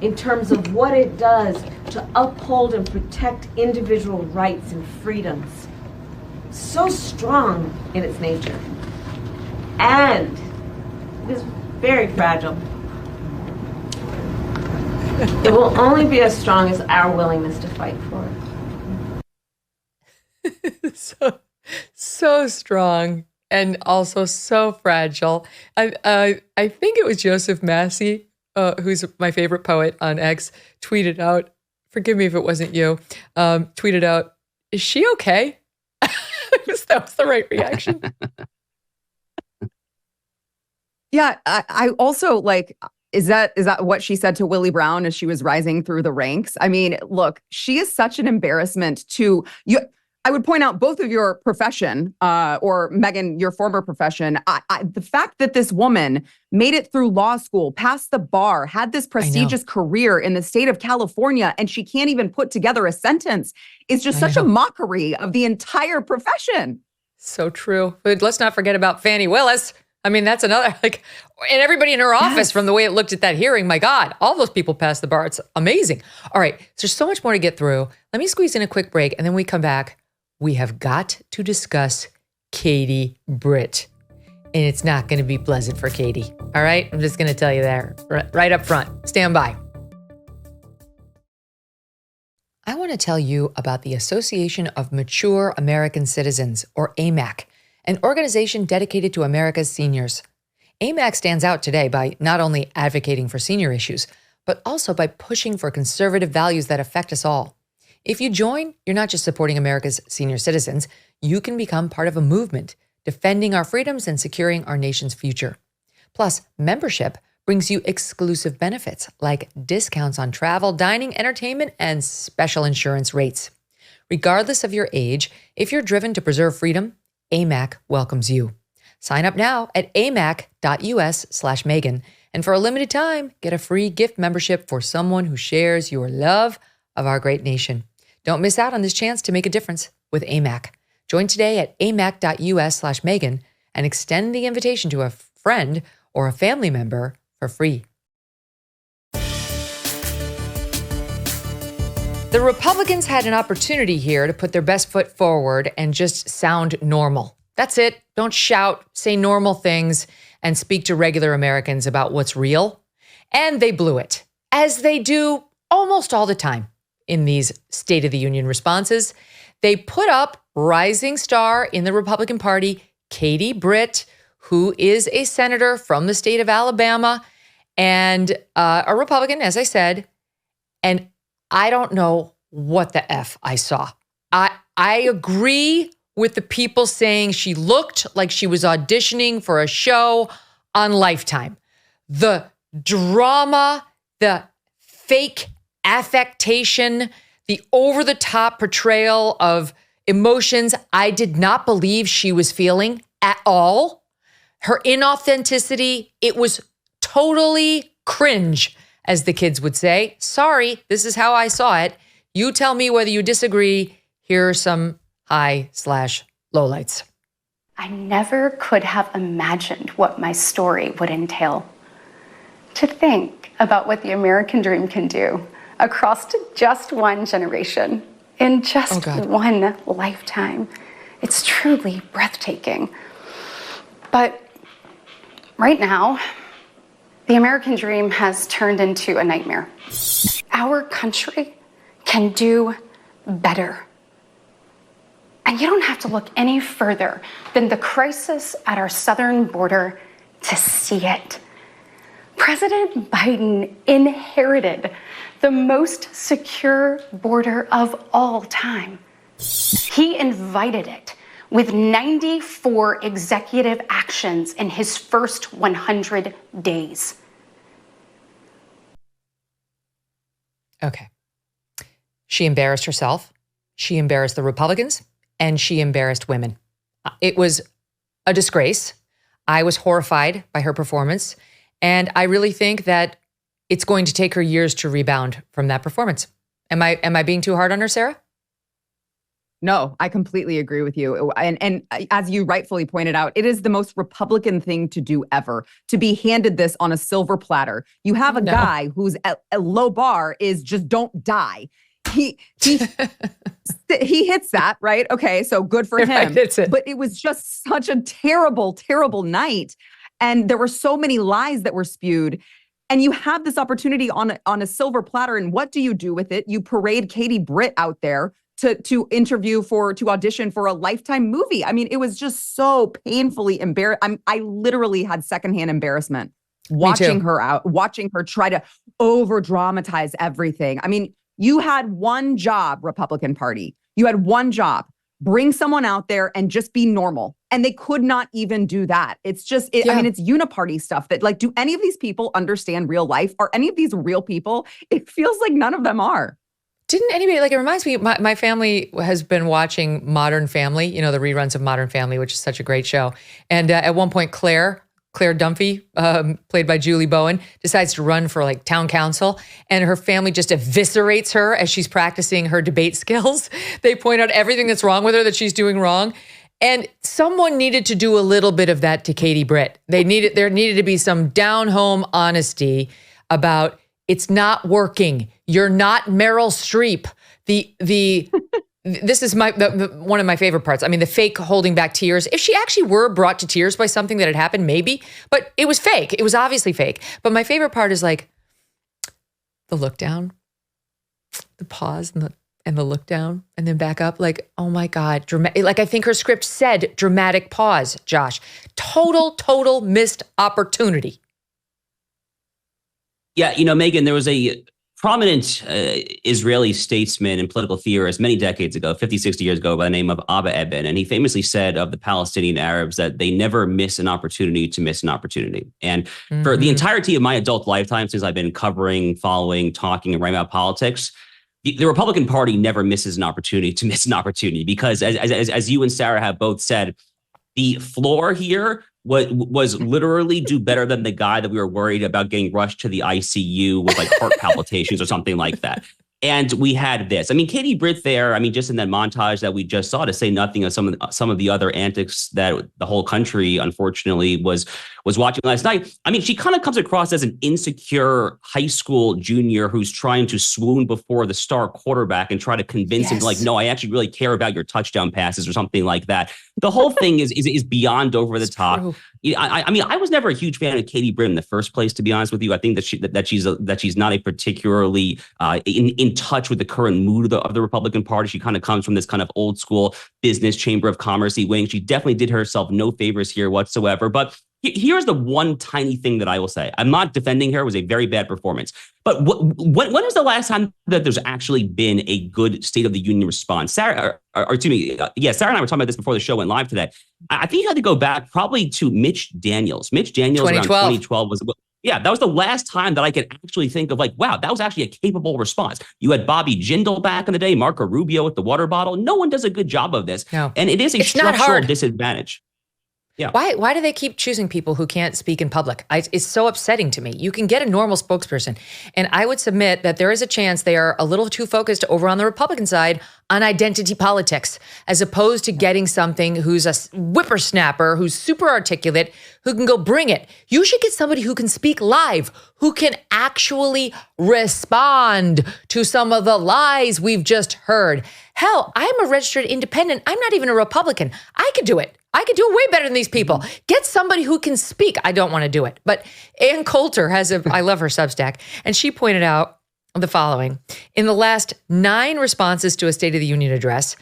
in terms of what it does to uphold and protect individual rights and freedoms. So strong in its nature. And it is very fragile. It will only be as strong as our willingness to fight for it. So strong and also so fragile. I think it was Joseph Massey, who's my favorite poet on X, tweeted out, forgive me if it wasn't you, tweeted out, is she okay? That was the right reaction. Yeah, I also like, is that what she said to Willie Brown as she was rising through the ranks? I mean, look, she is such an embarrassment to you. I would point out both of your profession, or Megyn, your former profession. The fact that this woman made it through law school, passed the bar, had this prestigious career in the state of California, and she can't even put together a sentence is just such a mockery of the entire profession. So true. But let's not forget about Fani Willis. I mean, that's another, like, and everybody in her office, from the way it looked at that hearing, my God, all those people passed the bar. It's amazing. All right, so there's so much more to get through. Let me squeeze in a quick break, and then we come back. We have got to discuss Katie Britt, and it's not going to be pleasant for Katie. All right, I'm just going to tell you there right up front. Stand by. I want to tell you about the Association of Mature American Citizens, or AMAC, an organization dedicated to America's seniors. AMAC stands out today by not only advocating for senior issues, but also by pushing for conservative values that affect us all. If you join, you're not just supporting America's senior citizens, you can become part of a movement defending our freedoms and securing our nation's future. Plus, membership brings you exclusive benefits like discounts on travel, dining, entertainment, and special insurance rates. Regardless of your age, if you're driven to preserve freedom, AMAC welcomes you. Sign up now at amac.us/Megyn, and for a limited time, get a free gift membership for someone who shares your love of our great nation. Don't miss out on this chance to make a difference with AMAC. Join today at amac.us/Megyn and extend the invitation to a friend or a family member for free. The Republicans had an opportunity here to put their best foot forward and just sound normal. That's it. Don't shout, say normal things, and speak to regular Americans about what's real. And they blew it, as they do almost all the time in these State of the Union responses. They put up rising star in the Republican Party, Katie Britt, who is a senator from the state of Alabama and a Republican, as I said. And I don't know what the F I saw. I agree with the people saying she looked like she was auditioning for a show on Lifetime. The drama, the fake affectation, the over-the-top portrayal of emotions I did not believe she was feeling at all. Her inauthenticity, it was totally cringe, as the kids would say. Sorry, this is how I saw it. You tell me whether you disagree. Here are some high/lowlights. I never could have imagined what my story would entail. To think about what the American dream can do across just one generation, in just one lifetime. It's truly breathtaking. But right now, the American dream has turned into a nightmare. Our country can do better. And you don't have to look any further than the crisis at our southern border to see it. President Biden inherited the most secure border of all time. He invited it with 94 executive actions in his first 100 days. Okay. She embarrassed herself. She embarrassed the Republicans, and she embarrassed women. It was a disgrace. I was horrified by her performance. And I really think that it's going to take her years to rebound from that performance. Am I being too hard on her, Sarah? No, I completely agree with you. And as you rightfully pointed out, it is the most Republican thing to do ever, to be handed this on a silver platter. You have a guy whose a low bar is just don't die. He hits that, right? Okay, so good for him. Right, but it was just such a terrible, terrible night. And there were so many lies that were spewed. And you have this opportunity on a silver platter. And what do you do with it? You parade Katie Britt out there to audition for a Lifetime movie. I mean, it was just so painfully embarrassing. I literally had secondhand embarrassment watching her try to over dramatize everything. I mean, you had one job, Republican Party. You had one job. Bring someone out there and just be normal. And they could not even do that. It's just, I mean, it's uniparty stuff that, like, do any of these people understand real life? Are any of these real people? It feels like none of them are. Didn't anybody, like, it reminds me, my family has been watching Modern Family, you know, the reruns of Modern Family, which is such a great show. And at one point, Claire Dunphy, played by Julie Bowen, decides to run for like town council, and her family just eviscerates her as she's practicing her debate skills. They point out everything that's wrong with her, that she's doing wrong. And someone needed to do a little bit of that to Katie Britt. There needed to be some down-home honesty about, it's not working. You're not Meryl Streep. This is one of my favorite parts. I mean, the fake holding back tears. If she actually were brought to tears by something that had happened, maybe, but it was fake. It was obviously fake. But my favorite part is like the look down, the pause and the look down, and then back up. Like, oh my God, like I think her script said dramatic pause, Josh. Total missed opportunity. Yeah, you know, Megyn, there was a prominent Israeli statesman and political theorist many decades ago, 50, 60 years ago, by the name of Abba Eban. And he famously said of the Palestinian Arabs that they never miss an opportunity to miss an opportunity. And for the entirety of my adult lifetime, since I've been covering, following, talking, and writing about politics, the Republican Party never misses an opportunity to miss an opportunity, because as you and Sarah have both said, the floor here was literally do better than the guy that we were worried about getting rushed to the ICU with like heart palpitations or something like that. And we had this. I mean, Katie Britt there, I mean, just in that montage that we just saw, to say nothing of some of the other antics that the whole country, unfortunately, was watching last night. I mean, she kind of comes across as an insecure high school junior who's trying to swoon before the star quarterback and try to convince him, like, no, I actually really care about your touchdown passes or something like that. The whole thing is beyond over the top. I mean, I was never a huge fan of Katie Britt in the first place, to be honest with you. I think that she's not a particularly in touch with the current mood of the Republican Party. She kind of comes from this kind of old school business chamber of commerce-y wing. She definitely did herself no favors here whatsoever. But here's the one tiny thing that I will say. I'm not defending her. It was a very bad performance. But when was the last time that there's actually been a good State of the Union response? Sarah, Sarah and I were talking about this before the show went live today. I think you had to go back probably to Mitch Daniels. Mitch Daniels around 2012 was... Yeah, that was the last time that I could actually think of, like, wow, that was actually a capable response. You had Bobby Jindal back in the day, Marco Rubio with the water bottle. No one does a good job of this. No. And it is a structural disadvantage. Yeah. Why do they keep choosing people who can't speak in public? It's so upsetting to me. You can get a normal spokesperson. And I would submit that there is a chance they are a little too focused over on the Republican side on identity politics, as opposed to getting something who's a whippersnapper, who's super articulate, who can go bring it. You should get somebody who can speak live, who can actually respond to some of the lies we've just heard. Hell, I'm a registered independent. I'm not even a Republican. I could do it. I could do it way better than these people. Get somebody who can speak. I don't want to do it. But Ann Coulter I love her Substack, and she pointed out the following. In the last 9 responses to a State of the Union address,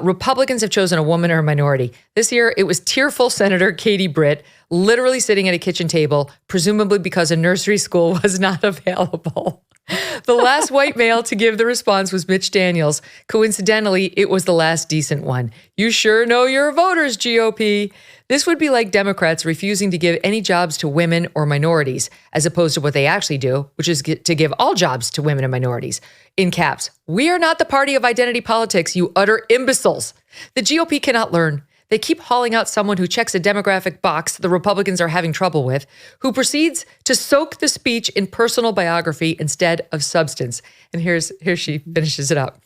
Republicans have chosen a woman or a minority. This year, it was tearful Senator Katie Britt, literally sitting at a kitchen table, presumably because a nursery school was not available. The last white male to give the response was Mitch Daniels. Coincidentally, it was the last decent one. You sure know your voters, GOP. This would be like Democrats refusing to give any jobs to women or minorities, as opposed to what they actually do, which is to give all jobs to women and minorities. In caps, we are not the party of identity politics, you utter imbeciles. The GOP cannot learn. They keep hauling out someone who checks a demographic box the Republicans are having trouble with, who proceeds to soak the speech in personal biography instead of substance. And here she finishes it up.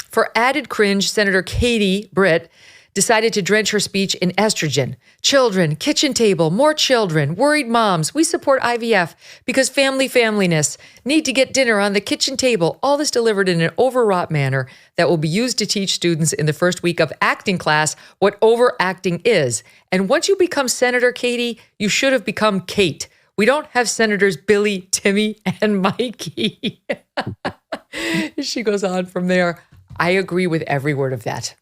For added cringe, Senator Katie Britt decided to drench her speech in estrogen. Children, kitchen table, more children, worried moms. We support IVF because familyness. Need to get dinner on the kitchen table. All this delivered in an overwrought manner that will be used to teach students in the first week of acting class what overacting is. And once you become Senator Katie, you should have become Kate. We don't have Senators Billy, Timmy, and Mikey. She goes on from there. I agree with every word of that.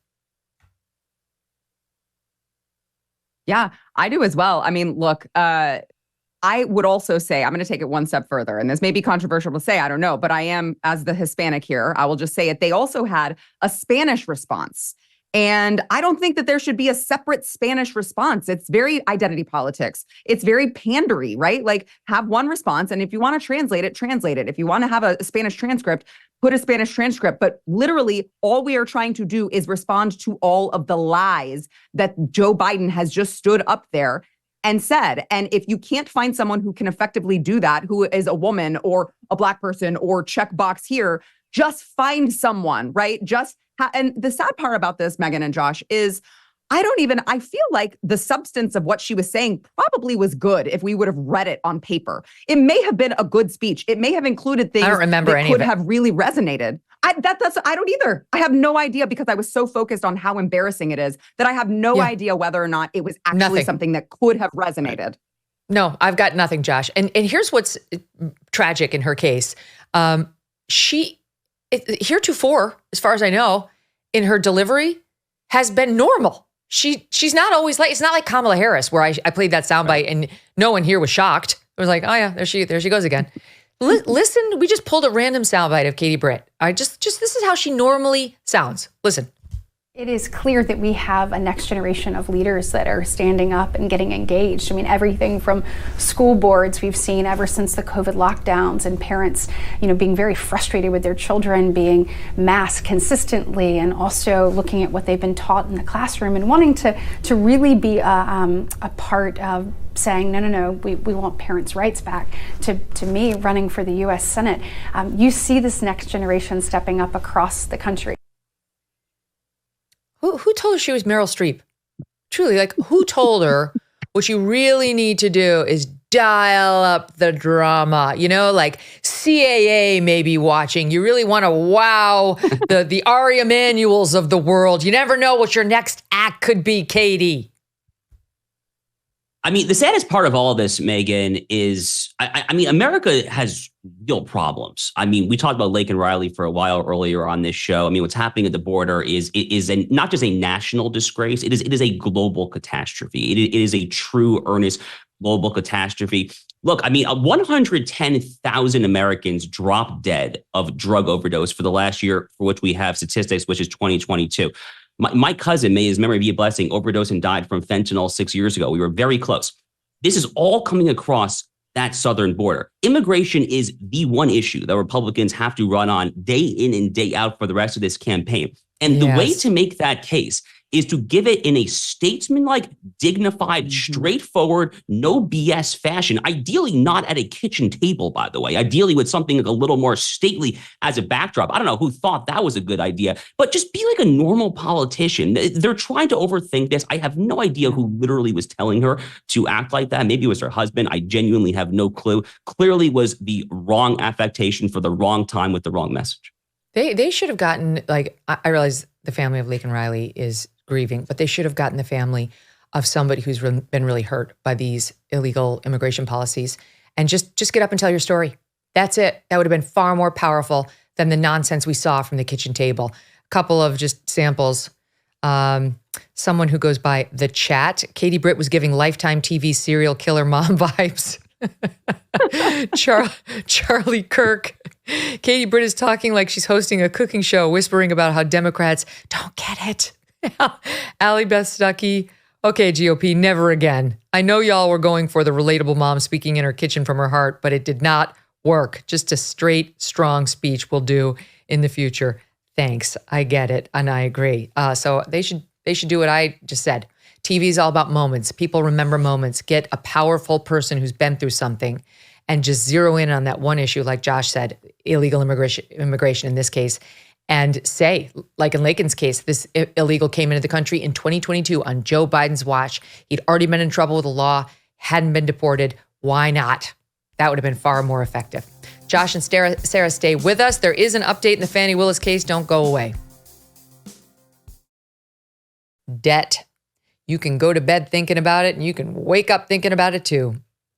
Yeah, I do as well. I mean, look, I would also say, I'm going to take it one step further, and this may be controversial to say, I don't know, but I am, as the Hispanic here, I will just say it. They also had a Spanish response. And I don't think that there should be a separate Spanish response. It's very identity politics. It's very pandery, right? Like, have one response. And if you want to translate it, translate it. If you want to have a Spanish transcript, put a Spanish transcript. But literally, all we are trying to do is respond to all of the lies that Joe Biden has just stood up there and said. And if you can't find someone who can effectively do that, who is a woman or a Black person or checkbox here, just find someone, right? And the sad part about this, Megyn and Josh, is I feel like the substance of what she was saying probably was good if we would have read it on paper. It may have been a good speech. It may have included things that could have really resonated. I don't either. I have no idea because I was so focused on how embarrassing it is that I have no idea whether or not it was actually something that could have resonated. No, I've got nothing, Josh. And here's what's tragic in her case. Heretofore, as far as I know, in her delivery has been normal. She's not always like, it's not like Kamala Harris where I played that soundbite and no one here was shocked. It was like, oh yeah, there she goes again. Listen, we just pulled a random soundbite of Katie Britt. Just this is how she normally sounds. Listen. It is clear that we have a next generation of leaders that are standing up and getting engaged. I mean, everything from school boards we've seen ever since the COVID lockdowns, and parents, being very frustrated with their children being masked consistently, and also looking at what they've been taught in the classroom and wanting to really be a part of saying, no, we want parents' rights back. To me, running for the U.S. Senate, you see this next generation stepping up across the country. Who told her she was Meryl Streep? Truly, like, who told her what you really need to do is dial up the drama? Like CAA may be watching. You really want to wow the Ari Emanuels of the world. You never know what your next act could be, Katie. I mean, the saddest part of all of this, Megyn, is, I mean, America has real problems. I mean, we talked about Laken Riley for a while earlier on this show. I mean, what's happening at the border is not just a national disgrace. It is a global catastrophe. It is a true, earnest global catastrophe. Look, I mean, 110,000 Americans dropped dead of drug overdose for the last year for which we have statistics, which is 2022. My cousin, may his memory be a blessing, overdosed and died from fentanyl 6 years ago. We were very close. This is all coming across that southern border. Immigration is the one issue that Republicans have to run on day in and day out for the rest of this campaign. And the way to make that case is to give it in a statesman-like, dignified, straightforward, no BS fashion, ideally not at a kitchen table, by the way, ideally with something like a little more stately as a backdrop. I don't know who thought that was a good idea, but just be like a normal politician. They're trying to overthink this. I have no idea who literally was telling her to act like that. Maybe it was her husband. I genuinely have no clue. Clearly was the wrong affectation for the wrong time with the wrong message. They should have gotten, like, I realize the family of Laken Riley is grieving, but they should have gotten the family of somebody who's been really hurt by these illegal immigration policies and just get up and tell your story. That's it. That would have been far more powerful than the nonsense we saw from the kitchen table. A couple of just samples. Someone who goes by The Chat. Katie Britt was giving Lifetime TV serial killer mom vibes. Charlie Kirk. Katie Britt is talking like she's hosting a cooking show, whispering about how Democrats don't get it. Allie Beth Stuckey. Okay, GOP, never again. I know y'all were going for the relatable mom speaking in her kitchen from her heart, but it did not work. Just a straight, strong speech will do in the future. Thanks. I get it. And I agree. So they should They should do what I just said. TV is all about moments. People remember moments. Get a powerful person who's been through something and just zero in on that one issue, like Josh said, illegal immigration in this case, and say, like in Laken's case, this illegal came into the country in 2022 on Joe Biden's watch. He'd already been in trouble with the law, hadn't been deported. Why not? That would have been far more effective. Josh and Sarah, stay with us. There is an update in the Fani Willis case. Don't go away. Debt. You can go to bed thinking about it, and you can wake up thinking about it too.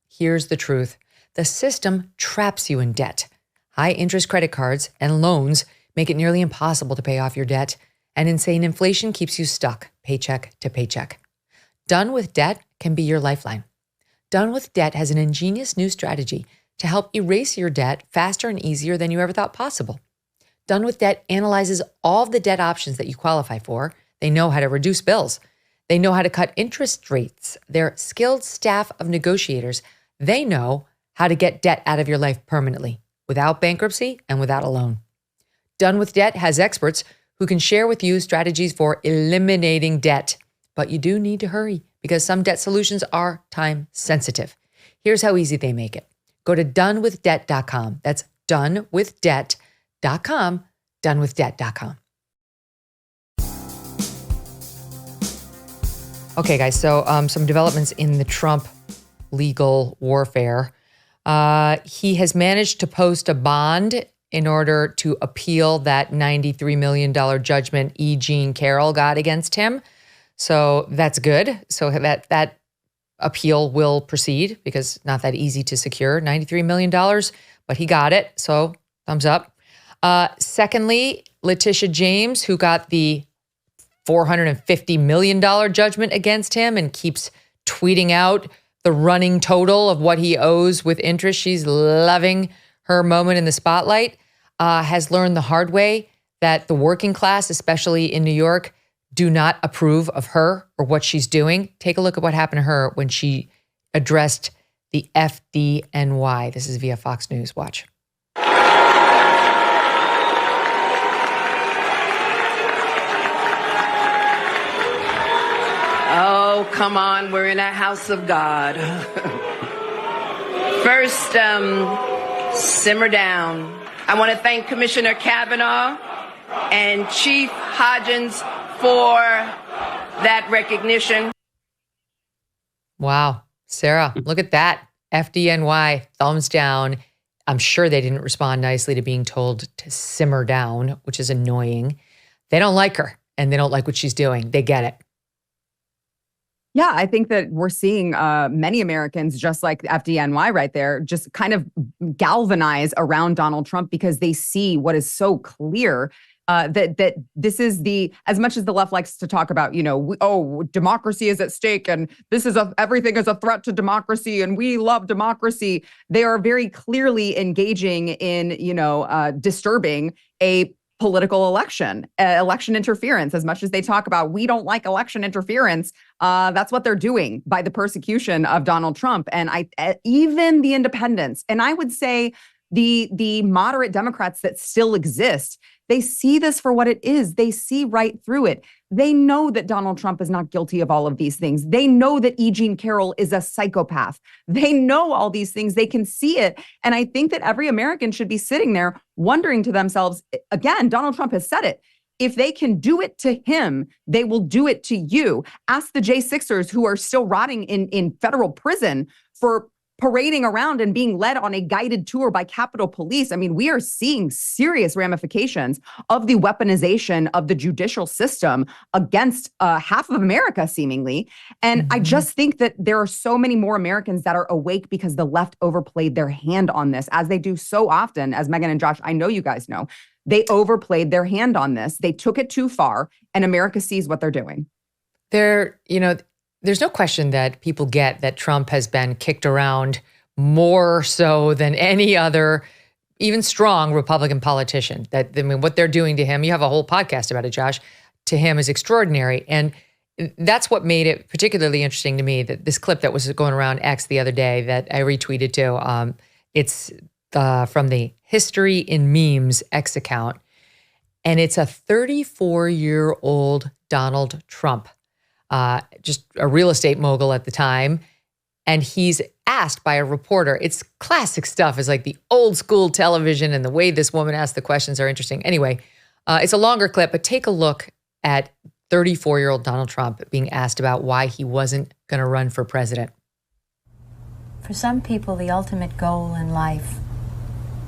Here's the truth. The system traps you in debt. High interest credit cards and loans make it nearly impossible to pay off your debt, and insane inflation keeps you stuck paycheck to paycheck. Done with Debt can be your lifeline. Done with Debt has an ingenious new strategy to help erase your debt faster and easier than you ever thought possible. Done with Debt analyzes all of the debt options that you qualify for. They know how to reduce bills. They know how to cut interest rates. They're skilled staff of negotiators. They know how to get debt out of your life permanently, without bankruptcy and without a loan. Done with Debt has experts who can share with you strategies for eliminating debt. But you do need to hurry because some debt solutions are time sensitive. Here's how easy they make it. Go to donewithdebt.com. That's donewithdebt.com, donewithdebt.com. Okay, guys, so some developments in the Trump legal warfare. He has managed to post a bond in order to appeal that $93 million judgment E. Jean Carroll got against him. So that's good. So that appeal will proceed because not that easy to secure, $93 million, but he got it. So thumbs up. Secondly, Letitia James, who got the $450 million judgment against him and keeps tweeting out the running total of what he owes with interest. She's loving her moment in the spotlight, has learned the hard way that the working class, especially in New York, do not approve of her or what she's doing. Take a look at what happened to her when she addressed the FDNY. This is via Fox News. Watch. Oh, come on. We're in a house of God. First, simmer down. I want to thank Commissioner Kavanaugh and Chief Hodgins for that recognition. Wow. Sarah, look at that. FDNY, thumbs down. I'm sure they didn't respond nicely to being told to simmer down, which is annoying. They don't like her and they don't like what she's doing. They get it. Yeah, I think that we're seeing many Americans, just like FDNY right there, just kind of galvanize around Donald Trump because they see what is so clear that this is as much as the left likes to talk about, democracy is at stake and this is everything is a threat to democracy and we love democracy. They are very clearly engaging in, disturbing a political election interference. As much as they talk about, we don't like election interference, that's what they're doing by the persecution of Donald Trump. And even the independents, and I would say the moderate Democrats that still exist, they see this for what it is. They see right through it. They know that Donald Trump is not guilty of all of these things. They know that E. Jean Carroll is a psychopath. They know all these things. They can see it. And I think that every American should be sitting there wondering to themselves, again, Donald Trump has said it. If they can do it to him, they will do it to you. Ask the J6ers who are still rotting in federal prison for parading around and being led on a guided tour by Capitol Police. I mean, we are seeing serious ramifications of the weaponization of the judicial system against half of America, seemingly. And I just think that there are so many more Americans that are awake because the left overplayed their hand on this, as they do so often, as Megyn and Josh, I know you guys know. They overplayed their hand on this. They took it too far, and America sees what they're doing. There's no question that people get that Trump has been kicked around more so than any other, even strong Republican politician. What they're doing to him, you have a whole podcast about it, Josh, to him is extraordinary. And that's what made it particularly interesting to me, that this clip that was going around X the other day that I retweeted to, it's from the History in Memes X account. And it's a 34-year-old Donald Trump, just a real estate mogul at the time. And he's asked by a reporter. It's classic stuff. It's like the old school television, and the way this woman asked the questions are interesting. Anyway, it's a longer clip, but take a look at 34-year-old Donald Trump being asked about why he wasn't going to run for president. For some people, the ultimate goal in life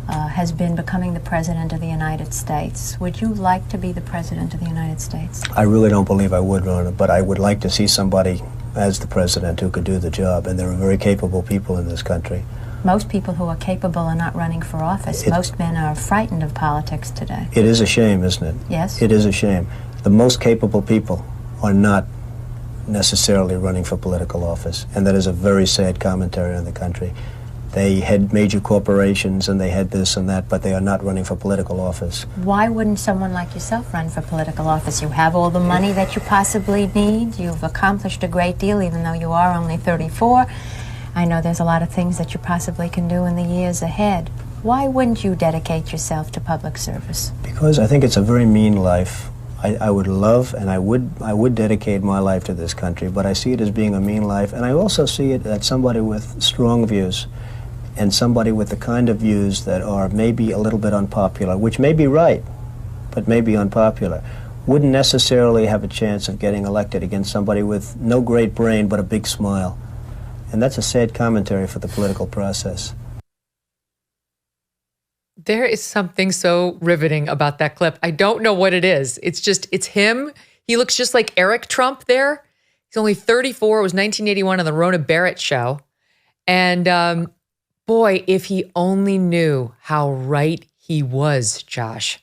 has been becoming the president of the United States. Would you like to be the president of the United States? I really don't believe I would run it, but I would like to see somebody as the president who could do the job, and there are very capable people in this country. Most people who are capable are not running for office. Most men are frightened of politics today. It is a shame, isn't it? Yes. It is a shame. The most capable people are not necessarily running for political office, and that is a very sad commentary on the country. They had major corporations and they had this and that, but they are not running for political office. Why wouldn't someone like yourself run for political office? You have all the money that you possibly need. You've accomplished a great deal, even though you are only 34. I know there's a lot of things that you possibly can do in the years ahead. Why wouldn't you dedicate yourself to public service? Because I think it's a very mean life. I would love and I would dedicate my life to this country, but I see it as being a mean life, and I also see it as somebody with strong views and somebody with the kind of views that are maybe a little bit unpopular, which may be right, but may be unpopular, wouldn't necessarily have a chance of getting elected against somebody with no great brain but a big smile. And that's a sad commentary for the political process. There is something so riveting about that clip. I don't know what it is. It's him. He looks just like Eric Trump there. He's only 34. It was 1981 on the Rona Barrett show. And boy, if he only knew how right he was, Josh.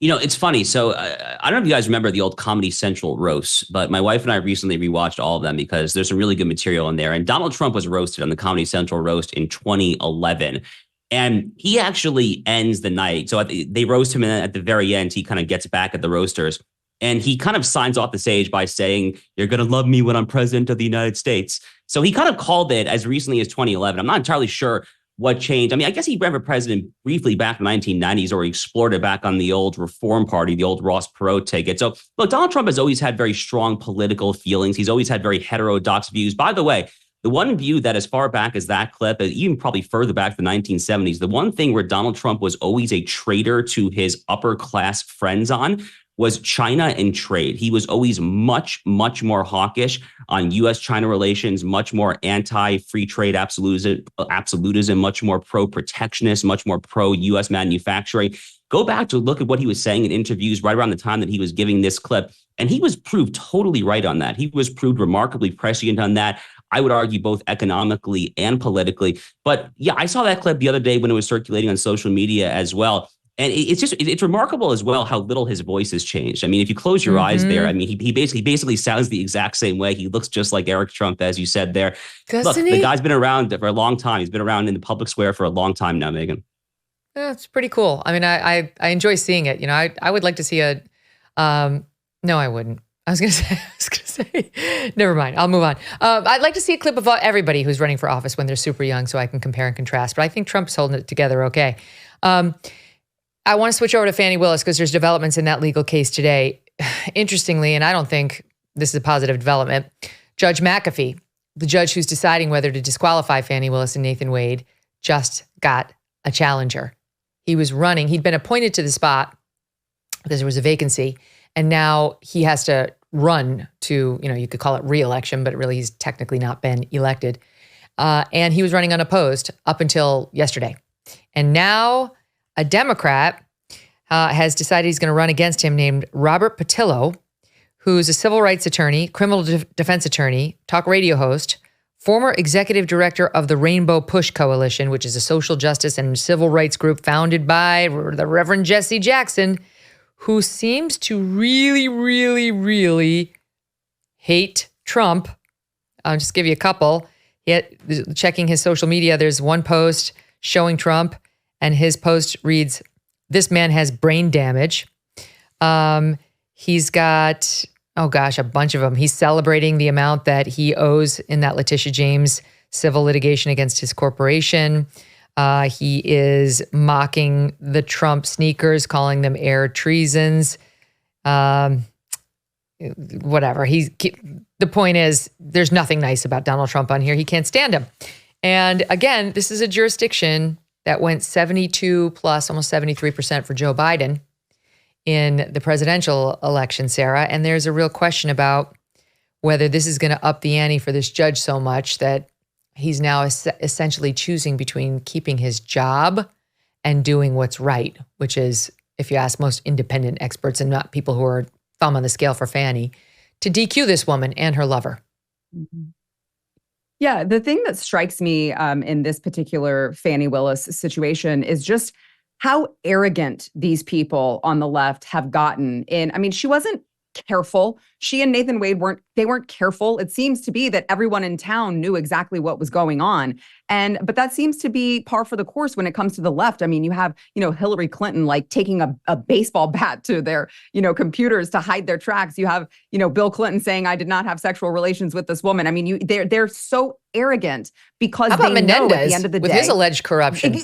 You know, it's funny. So I don't know if you guys remember the old Comedy Central roasts, but my wife and I recently rewatched all of them because there's some really good material in there. And Donald Trump was roasted on the Comedy Central roast in 2011. And he actually ends the night. So they roast him, and at the very end, he kind of gets back at the roasters. And he kind of signs off the stage by saying, "You're going to love me when I'm president of the United States." So he kind of called it as recently as 2011. I'm not entirely sure what changed. I mean, I guess he ran for president briefly back in the 1990s, or he explored it back on the old Reform Party, the old Ross Perot ticket. So look, Donald Trump has always had very strong political feelings. He's always had very heterodox views. By the way, the one view that as far back as that clip, even probably further back to the 1970s, the one thing where Donald Trump was always a traitor to his upper class friends on was China and trade. He was always much, much more hawkish on U.S.-China relations, much more anti-free trade absolutism, much more pro-protectionist, much more pro-U.S. manufacturing. Go back to look at what he was saying in interviews right around the time that he was giving this clip, and he was proved totally right on that. He was proved remarkably prescient on that. I would argue both economically and politically. But yeah, I saw that clip the other day when it was circulating on social media as well. And it's remarkable as well how little his voice has changed. I mean, if you close your eyes there, I mean, he basically sounds the exact same way. He looks just like Eric Trump, as you said there. Doesn't he? The guy's been around for a long time. He's been around in the public square for a long time now, Megyn. Yeah, it's pretty cool. I mean, I enjoy seeing it. You know, I would like to see a, no, I wouldn't. I was going to say, never mind. I'll move on. I'd like to see a clip of everybody who's running for office when they're super young so I can compare and contrast. But I think Trump's holding it together okay. I want to switch over to Fani Willis because there's developments in that legal case today. Interestingly, and I don't think this is a positive development, Judge McAfee, the judge who's deciding whether to disqualify Fani Willis and Nathan Wade, just got a challenger. He was running. He'd been appointed to the spot because there was a vacancy, and now he has to run to, you could call it re-election, but really he's technically not been elected. And he was running unopposed up until yesterday. And now a Democrat has decided he's going to run against him, named Robert Patillo, who's a civil rights attorney, criminal defense attorney, talk radio host, former executive director of the Rainbow Push Coalition, which is a social justice and civil rights group founded by the Reverend Jesse Jackson, who seems to really, really, really hate Trump. I'll just give you a couple. Checking his social media, there's one post showing Trump, and his post reads, "This man has brain damage." He's got, a bunch of them. He's celebrating the amount that he owes in that Letitia James civil litigation against his corporation. He is mocking the Trump sneakers, calling them air treasons. Whatever. The point is, there's nothing nice about Donald Trump on here. He can't stand him. And again, this is a jurisdiction that went 72 plus, almost 73% for Joe Biden in the presidential election, Sarah. And there's a real question about whether this is going to up the ante for this judge so much that he's now essentially choosing between keeping his job and doing what's right, which is, if you ask most independent experts and not people who are thumb on the scale for Fani, to DQ this woman and her lover. Mm-hmm. Yeah, the thing that strikes me in this particular Fani Willis situation is just how arrogant these people on the left have gotten. She wasn't careful. She and Nathan Wade weren't careful. It seems to be that everyone in town knew exactly what was going on. But that seems to be par for the course when it comes to the left. I mean, you have, Hillary Clinton like taking a baseball bat to their, computers to hide their tracks. You have, Bill Clinton saying, "I did not have sexual relations with this woman." I mean, they're so arrogant because How about they know Menendez at the end of the with day, his alleged corruption.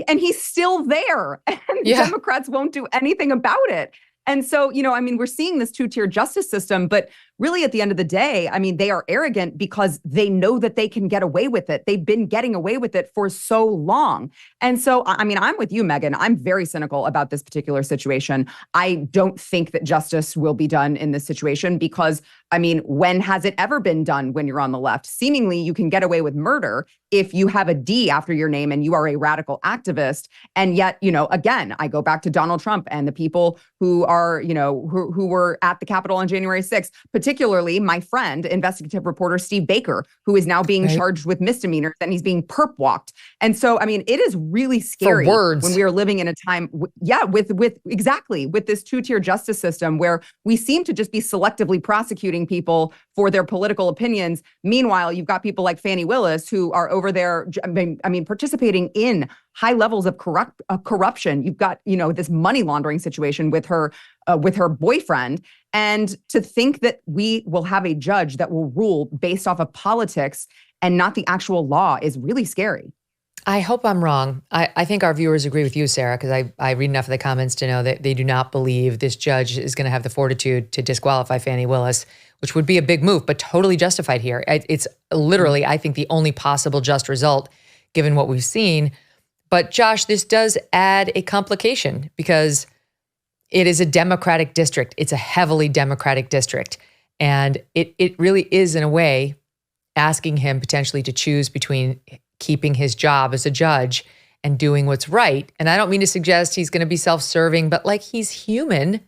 And he's still there. And Democrats won't do anything about it. And so, we're seeing this two-tier justice system, but really at the end of the day, they are arrogant because they know that they can get away with it. They've been getting away with it for so long. And so, I'm with you, Megyn. I'm very cynical about this particular situation. I don't think that justice will be done in this situation because, when has it ever been done when you're on the left? Seemingly, you can get away with murder if you have a D after your name and you are a radical activist. And yet, again, I go back to Donald Trump and the people who are, who were at the Capitol on January 6th, particularly my friend, investigative reporter Steve Baker, who is now being charged with misdemeanors and he's being perp walked. And so, it is really scary when we are living in a time, with this two-tier justice system where we seem to just be selectively prosecuting people for their political opinions. Meanwhile, you've got people like Fani Willis who are over there, participating in high levels of corruption. You've got, this money laundering situation with her boyfriend. And to think that we will have a judge that will rule based off of politics and not the actual law is really scary. I hope I'm wrong. I think our viewers agree with you, Sarah, because I read enough of the comments to know that they do not believe this judge is going to have the fortitude to disqualify Fani Willis, which would be a big move, but totally justified here. It's literally, I think, the only possible just result given what we've seen. But Josh, this does add a complication because it is a Democratic district. It's a heavily Democratic district. And it really is, in a way, asking him potentially to choose between keeping his job as a judge and doing what's right. And I don't mean to suggest he's going to be self-serving, but he's human.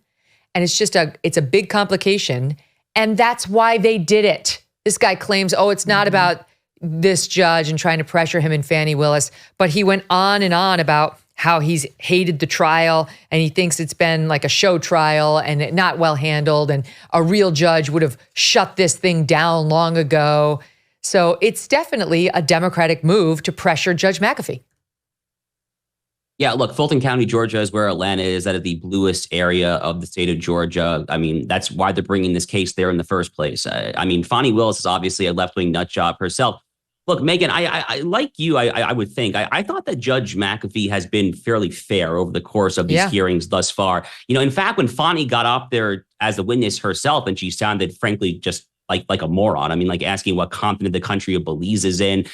And it's a big complication. And that's why they did it. This guy claims, it's not about this judge and trying to pressure him and Fani Willis, but he went on and on about how he's hated the trial and he thinks it's been like a show trial and not well handled and a real judge would have shut this thing down long ago. So it's definitely a Democratic move to pressure Judge McAfee. Yeah, look, Fulton County, Georgia is where Atlanta is. That is the bluest area of the state of Georgia. That's why they're bringing this case there in the first place. Fani Willis is obviously a left-wing nut job herself. Look, Megyn, I like you, I would think. I thought that Judge McAfee has been fairly fair over the course of these hearings thus far. In fact, when Fani got up there as a witness herself, and she sounded, frankly, just like a moron. Asking what continent the country of Belize is in.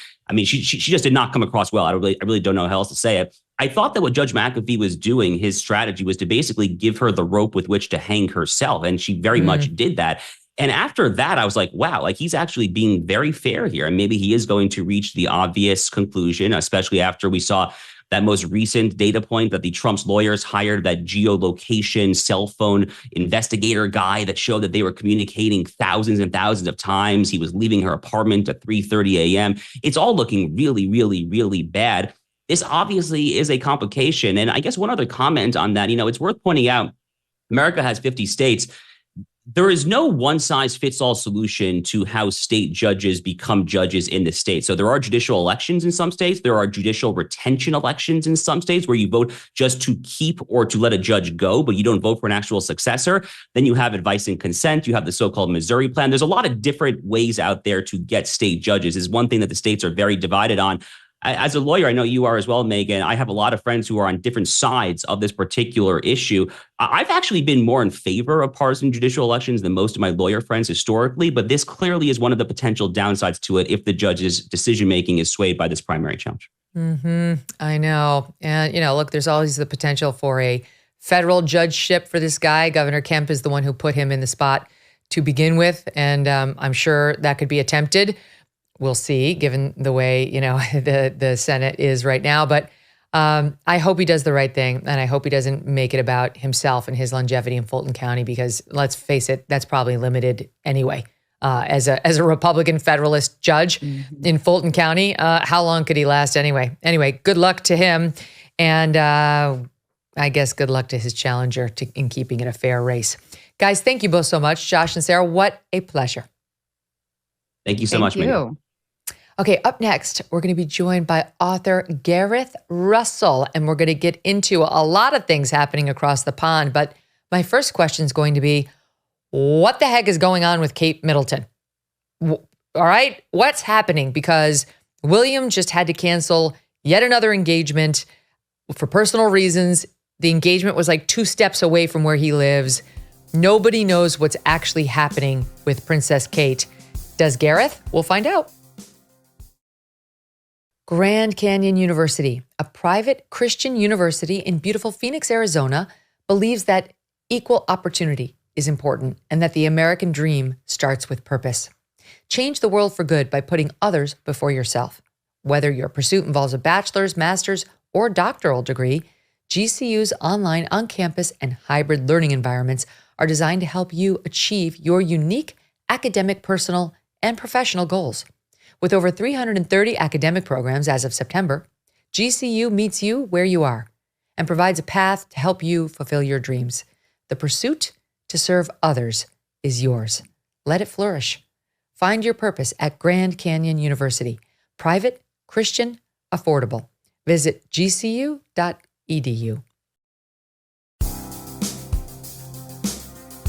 She just did not come across well. I really don't know how else to say it. I thought that what Judge McAfee was doing, his strategy was to basically give her the rope with which to hang herself. And she very much did that. And after that, I was like, wow, he's actually being very fair here. And maybe he is going to reach the obvious conclusion, especially after we saw that most recent data point that the Trump's lawyers hired that geolocation cell phone investigator guy that showed that they were communicating thousands and thousands of times. He was leaving her apartment at 3:30 a.m. It's all looking really, really, really bad. This obviously is a complication. And I guess one other comment on that, it's worth pointing out, America has 50 states. There is no one-size-fits-all solution to how state judges become judges in the state. So there are judicial elections in some states. There are judicial retention elections in some states where you vote just to keep or to let a judge go, but you don't vote for an actual successor. Then you have advice and consent. You have the so-called Missouri plan. There's a lot of different ways out there to get state judges. Is one thing that the states are very divided on. as a lawyer, I know you are as well, Megyn. I have a lot of friends who are on different sides of this particular issue. I've actually been more in favor of partisan judicial elections than most of my lawyer friends historically, but this clearly is one of the potential downsides to it if the judge's decision-making is swayed by this primary challenge. I know. And, look, there's always the potential for a federal judgeship for this guy. Governor Kemp is the one who put him in the spot to begin with. And I'm sure that could be attempted. We'll see, given the way, the Senate is right now. But I hope he does the right thing. And I hope he doesn't make it about himself and his longevity in Fulton County, because let's face it, that's probably limited anyway. As a Republican Federalist judge in Fulton County, how long could he last anyway? Anyway, good luck to him. And I guess good luck to his challenger in keeping it a fair race. Guys, thank you both so much. Josh and Sarah, what a pleasure. Thank you so much, Megyn. Okay, up next, we're going to be joined by author Gareth Russell, and we're going to get into a lot of things happening across the pond. But my first question is going to be, what the heck is going on with Kate Middleton? All right, what's happening? Because William just had to cancel yet another engagement for personal reasons. The engagement was like 2 steps away from where he lives. Nobody knows what's actually happening with Princess Kate. Does Gareth? We'll find out. Grand Canyon University, a private Christian university in beautiful Phoenix, Arizona, believes that equal opportunity is important and that the American dream starts with purpose. Change the world for good by putting others before yourself. Whether your pursuit involves a bachelor's, master's, or doctoral degree, GCU's online, on-campus, and hybrid learning environments are designed to help you achieve your unique academic, personal, and professional goals. With over 330 academic programs as of September, GCU meets you where you are and provides a path to help you fulfill your dreams. The pursuit to serve others is yours. Let it flourish. Find your purpose at Grand Canyon University. Private, Christian, affordable. Visit gcu.edu.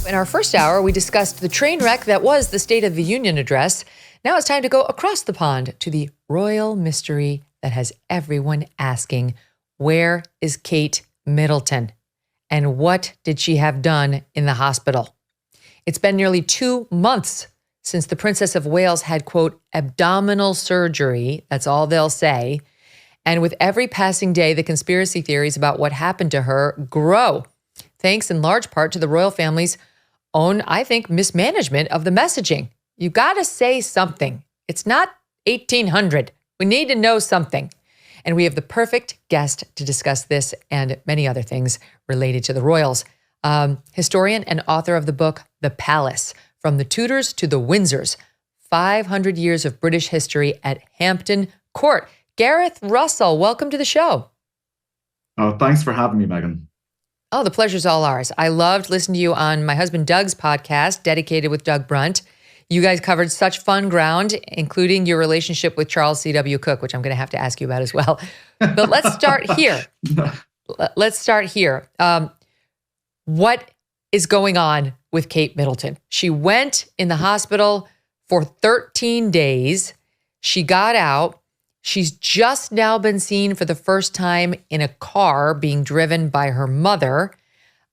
In our first hour, we discussed the train wreck that was the State of the Union address. Now it's time to go across the pond to the royal mystery that has everyone asking, where is Kate Middleton? And what did she have done in the hospital? It's been nearly 2 months since the Princess of Wales had, quote, abdominal surgery. That's all they'll say. And with every passing day, the conspiracy theories about what happened to her grow, thanks in large part to the royal family's own, I think, mismanagement of the messaging. You got to say something. It's not 1800. We need to know something. And we have the perfect guest to discuss this and many other things related to the royals. Historian and author of the book, The Palace, From the Tudors to the Windsors, 500 Years of British History at Hampton Court. Gareth Russell, welcome to the show. Oh, thanks for having me, Megyn. Oh, the pleasure's all ours. I loved listening to you on my husband Doug's podcast, Dedicated with Doug Brunt. You guys covered such fun ground, including your relationship with Charles C.W. Cooke, which I'm going to have to ask you about as well. But let's start here. What is going on with Kate Middleton? She went in the hospital for 13 days. She got out. She's just now been seen for the first time in a car being driven by her mother.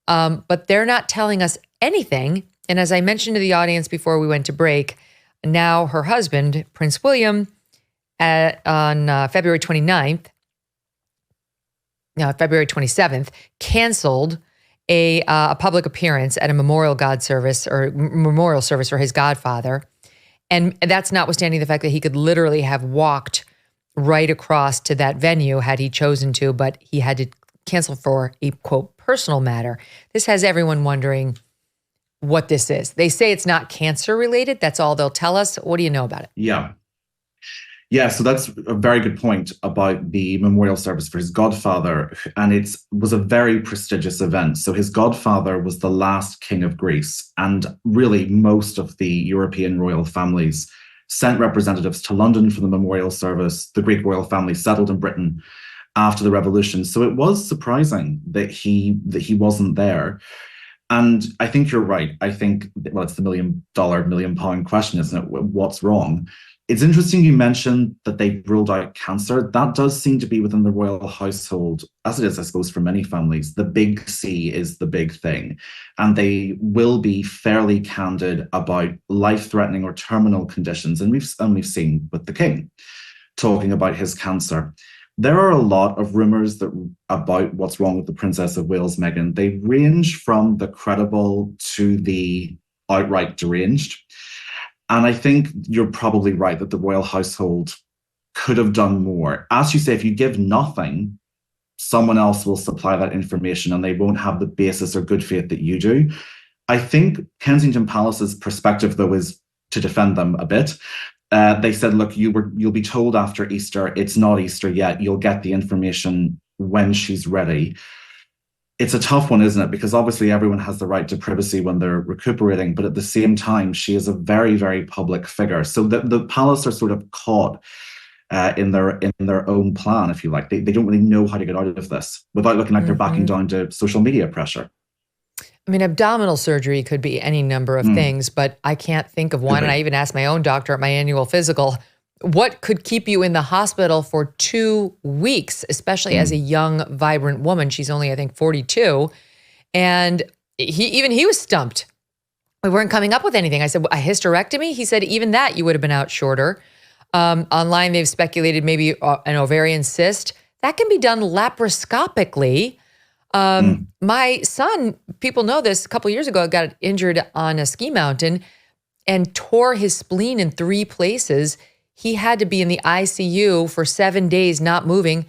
But they're not telling us anything. And as I mentioned to the audience before we went to break, now her husband, Prince William, on February 27th, canceled a public appearance at a memorial service for his godfather. And that's notwithstanding the fact that he could literally have walked right across to that venue had he chosen to, but he had to cancel for a, quote, personal matter. This has everyone wondering what this is. They say it's not cancer related. That's all they'll tell us. What do you know about it? Yeah, so that's a very good point about the memorial service for his godfather. And it was a very prestigious event. So his godfather was the last king of Greece. And really most of the European royal families sent representatives to London for the memorial service. The Greek royal family settled in Britain after the revolution. So it was surprising that he wasn't there. And I think you're right. I think, well, it's the $1 million pound question, isn't it? What's wrong? It's interesting you mentioned that they ruled out cancer. That does seem to be within the royal household, as it is, I suppose, for many families. The big C is the big thing. And they will be fairly candid about life-threatening or terminal conditions. And we've seen with the king talking about his cancer. There are a lot of rumors about what's wrong with the Princess of Wales, Megyn. They range from the credible to the outright deranged. And I think you're probably right that the royal household could have done more. As you say, if you give nothing, someone else will supply that information and they won't have the basis or good faith that you do. I think Kensington Palace's perspective, though, is to defend them a bit. They said, look, you'll be told after Easter, it's not Easter yet. You'll get the information when she's ready. It's a tough one, isn't it? Because obviously everyone has the right to privacy when they're recuperating, but at the same time, she is a very, very public figure. So the palace are sort of caught in their own plan, if you like. They don't really know how to get out of this without looking like they're backing down to social media pressure. I mean, abdominal surgery could be any number of things, but I can't think of one. And I even asked my own doctor at my annual physical, what could keep you in the hospital for 2 weeks, especially as a young, vibrant woman? She's only, I think, 42. And he was stumped. We weren't coming up with anything. I said, a hysterectomy? He said, even that, you would have been out shorter. Online, they've speculated maybe an ovarian cyst. That can be done laparoscopically. My son, people know this, a couple years ago, got injured on a ski mountain and tore his spleen in 3 places. He had to be in the ICU for 7 days, not moving.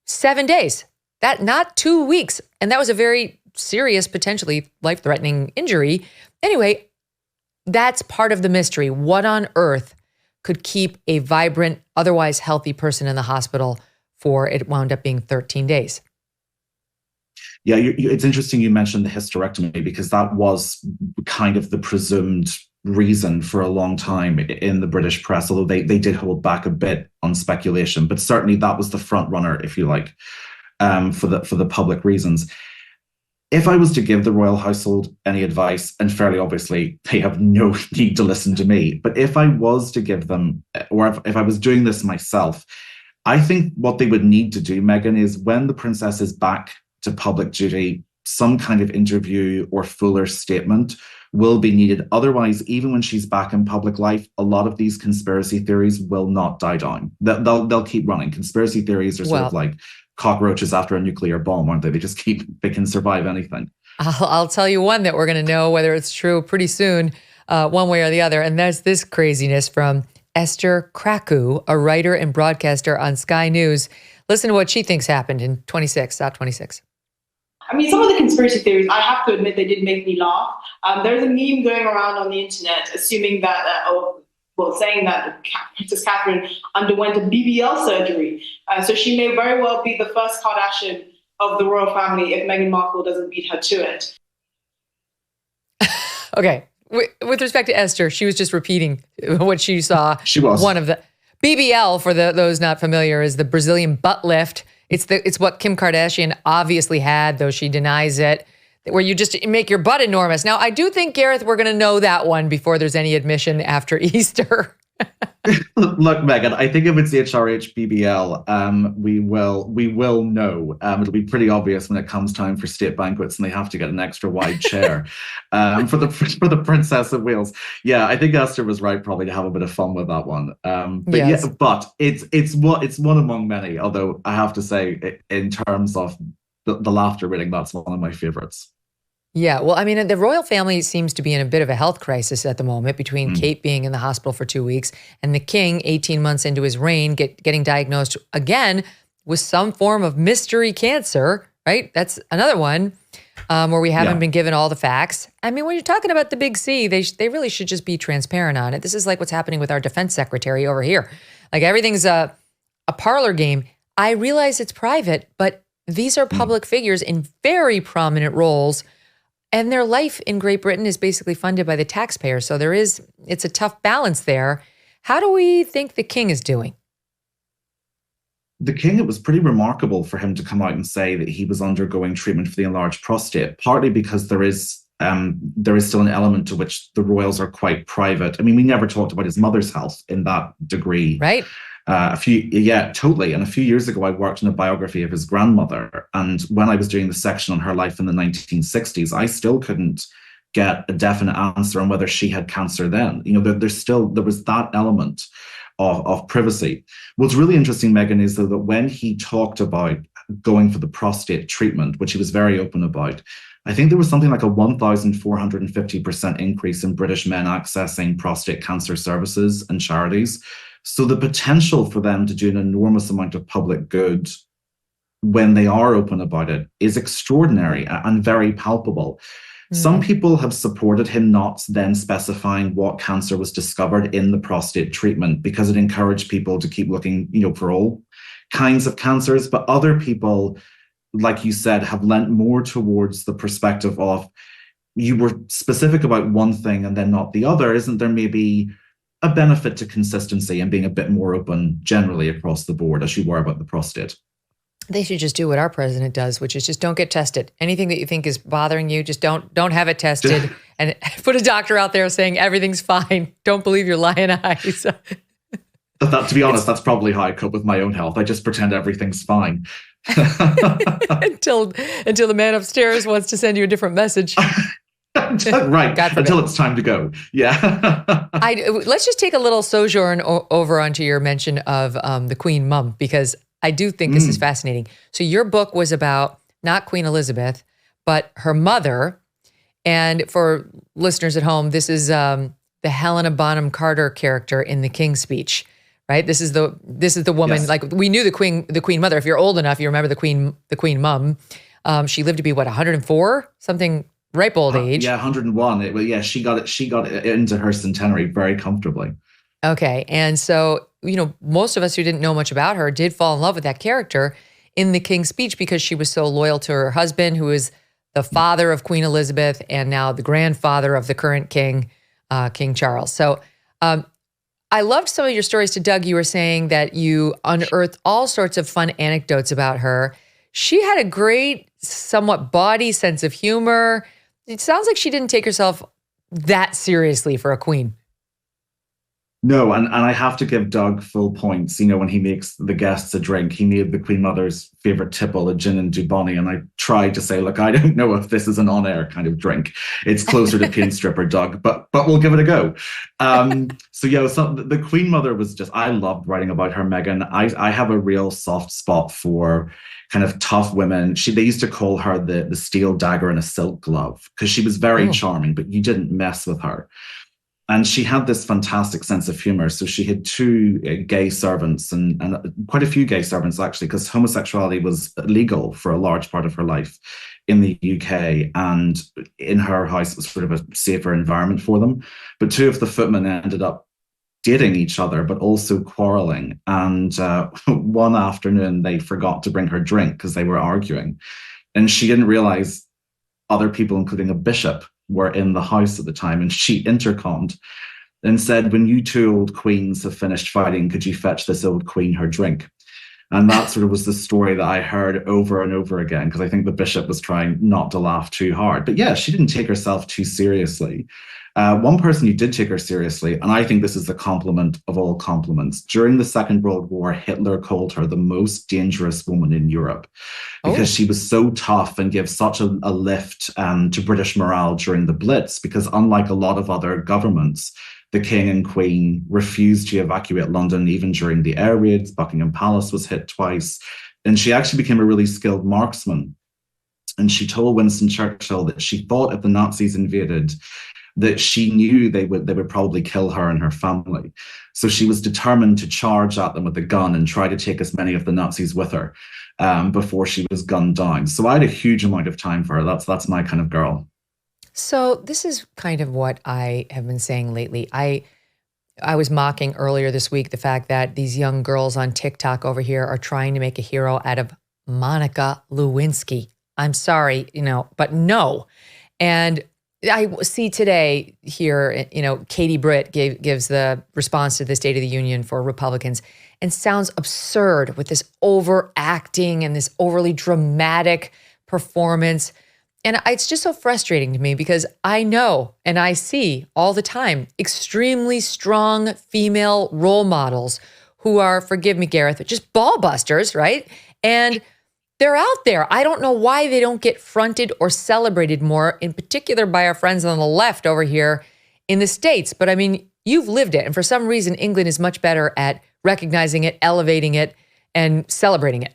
7 days. That, not 2 weeks. And that was a very serious, potentially life-threatening injury. Anyway, that's part of the mystery. What on earth could keep a vibrant, otherwise healthy person in the hospital for, it wound up being 13 days? Yeah, it's interesting you mentioned the hysterectomy, because that was kind of the presumed reason for a long time in the British press, although they did hold back a bit on speculation. But certainly that was the front runner, if you like, for the public reasons. If I was to give the royal household any advice, and fairly obviously they have no need to listen to me, but if I was to give them, or if I was doing this myself, I think what they would need to do, Megyn, is when the princess is back to public duty, some kind of interview or fuller statement will be needed. Otherwise, even when she's back in public life, a lot of these conspiracy theories will not die down. They'll keep running. Conspiracy theories are sort of like cockroaches after a nuclear bomb, aren't they? They can survive anything. I'll tell you one that we're going to know whether it's true pretty soon, one way or the other. And there's this craziness from Esther Krakow, a writer and broadcaster on Sky News. Listen to what she thinks happened in 26. I mean, some of the conspiracy theories, I have to admit, they did make me laugh. There's a meme going around on the internet assuming that, saying that Princess Catherine underwent a BBL surgery. So she may very well be the first Kardashian of the royal family if Meghan Markle doesn't beat her to it. Okay. With respect to Esther, she was just repeating what she saw. She was. One of the BBL, for those not familiar, is the Brazilian butt lift. It's what Kim Kardashian obviously had, though she denies it, where you just make your butt enormous. Now, I do think, Gareth, we're going to know that one before there's any admission after Easter. Look, Megyn, I think if it's HRH BBL, we will know. It'll be pretty obvious when it comes time for state banquets and they have to get an extra wide chair for the Princess of Wales. Yeah, I think Esther was right, probably, to have a bit of fun with that one. Yes. Yeah, but it's one among many. Although I have to say, in terms of the laughter rating, that's one of my favorites. Yeah, well, I mean, the royal family seems to be in a bit of a health crisis at the moment, between Kate being in the hospital for 2 weeks and the king, 18 months into his reign, getting diagnosed again with some form of mystery cancer, right? That's another one where we haven't been given all the facts. I mean, when you're talking about the big C, they really should just be transparent on it. This is like what's happening with our defense secretary over here. Like, everything's a parlor game. I realize it's private, but these are public figures in very prominent roles. And their life in Great Britain is basically funded by the taxpayer. So it's a tough balance there. How do we think the king is doing? The king, it was pretty remarkable for him to come out and say that he was undergoing treatment for the enlarged prostate, partly because there is there is still an element to which the royals are quite private. I mean, we never talked about his mother's health in that degree. Right. Totally. And a few years ago, I worked in a biography of his grandmother. And when I was doing the section on her life in the 1960s, I still couldn't get a definite answer on whether she had cancer then. You know, there was that element of privacy. What's really interesting, Megyn, is that when he talked about going for the prostate treatment, which he was very open about, I think there was something like a 1,450% increase in British men accessing prostate cancer services and charities. So the potential for them to do an enormous amount of public good when they are open about it is extraordinary and very palpable. Some people have supported him not then specifying what cancer was discovered in the prostate treatment because it encouraged people to keep looking, for all kinds of cancers. But other people, like you said, have lent more towards the perspective of you were specific about one thing and then not the other. Isn't there maybe a benefit to consistency and being a bit more open generally across the board as you were about the prostate? They should just do what our president does, which is just don't get tested. Anything that you think is bothering you, just don't have it tested and put a doctor out there saying everything's fine. Don't believe your lying eyes. To be honest, that's probably how I cope with my own health. I just pretend everything's fine. until the man upstairs wants to send you a different message. Right. Until it's time to go. Yeah. Let's just take a little sojourn over onto your mention of the Queen Mum, because I do think this is fascinating. So your book was about not Queen Elizabeth, but her mother. And for listeners at home, this is the Helena Bonham Carter character in the King's Speech, right? This is the woman. Yes. Like we knew the Queen Mother. If you're old enough, you remember the Queen Mum. She lived to be 104, something ripe old age. 101. She got it into her centenary very comfortably. Okay. And so, most of us who didn't know much about her did fall in love with that character in the King's Speech because she was so loyal to her husband, who is the father of Queen Elizabeth and now the grandfather of the current king, King Charles. So I loved some of your stories to Doug. You were saying that you unearthed all sorts of fun anecdotes about her. She had a great, somewhat bawdy sense of humor. It sounds like she didn't take herself that seriously for a queen. No, and I have to give Doug full points. When he makes the guests a drink, he made the Queen Mother's favorite tipple, a gin and dubonnet. And I tried to say, look, I don't know if this is an on-air kind of drink. It's closer to Pin Stripper, Doug, but we'll give it a go. So the Queen Mother was just, I loved writing about her, Megyn. I have a real soft spot for kind of tough women. They used to call her the steel dagger in a silk glove because she was very charming, but you didn't mess with her. And she had this fantastic sense of humor. So she had two gay servants and quite a few gay servants, actually, because homosexuality was legal for a large part of her life in the UK. And in her house, it was sort of a safer environment for them. But two of the footmen ended up dating each other, but also quarreling. And one afternoon, they forgot to bring her drink because they were arguing. And she didn't realize other people, including a bishop, were in the house at the time, and she intercomed and said, when you two old queens have finished fighting, could you fetch this old queen her drink? And that sort of was the story that I heard over and over again, because I think the bishop was trying not to laugh too hard. But yeah, she didn't take herself too seriously. One person who did take her seriously, and I think this is the compliment of all compliments, during the Second World War, Hitler called her the most dangerous woman in Europe because she was so tough and gave such a lift to British morale during the Blitz, because unlike a lot of other governments, the King and Queen refused to evacuate London even during the air raids. Buckingham Palace was hit twice. And she actually became a really skilled marksman. And she told Winston Churchill that she thought if the Nazis invaded, that she knew they would probably kill her and her family. So she was determined to charge at them with a gun and try to take as many of the Nazis with her before she was gunned down. So I had a huge amount of time for her. That's my kind of girl. So this is kind of what I have been saying lately. I was mocking earlier this week the fact that these young girls on TikTok over here are trying to make a hero out of Monica Lewinsky. I'm sorry, but no. And I see today here, Katie Britt gives the response to the State of the Union for Republicans and sounds absurd with this overacting and this overly dramatic performance. And it's just so frustrating to me because I know and I see all the time extremely strong female role models who are, forgive me, Gareth, just ball busters, right? And they're out there. I don't know why they don't get fronted or celebrated more, in particular by our friends on the left over here in the States. But I mean, you've lived it. And for some reason, England is much better at recognizing it, elevating it, and celebrating it.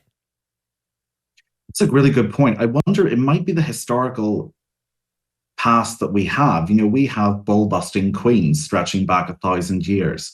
It's a really good point. I wonder, it might be the historical past that we have. You know, we have ball-busting queens stretching back 1,000 years.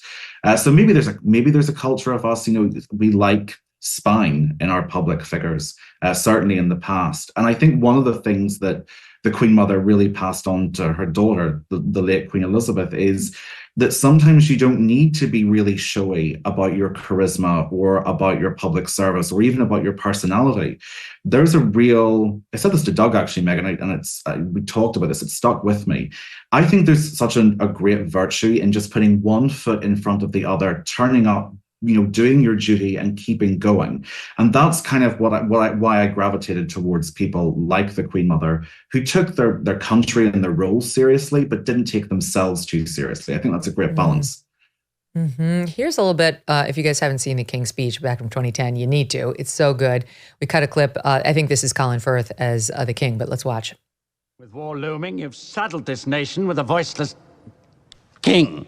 So maybe there's a culture of us, you know, we like spine in our public figures, certainly in the past. And I think one of the things that the Queen Mother really passed on to her daughter, the late Queen Elizabeth, is that sometimes you don't need to be really showy about your charisma or about your public service or even about your personality. There's a real, I said this to Doug actually, Megyn, and we talked about this, it stuck with me. I think there's such a great virtue in just putting one foot in front of the other, turning up, you know, doing your duty and keeping going. And that's kind of why I gravitated towards people like the Queen Mother, who took their country and their role seriously, but didn't take themselves too seriously. I think that's a great balance. Mm-hmm. Here's a little bit, if you guys haven't seen the King's speech back from 2010, you need to. It's so good. We cut a clip. I think this is Colin Firth as the King, but let's watch. With war looming, you've saddled this nation with a voiceless king.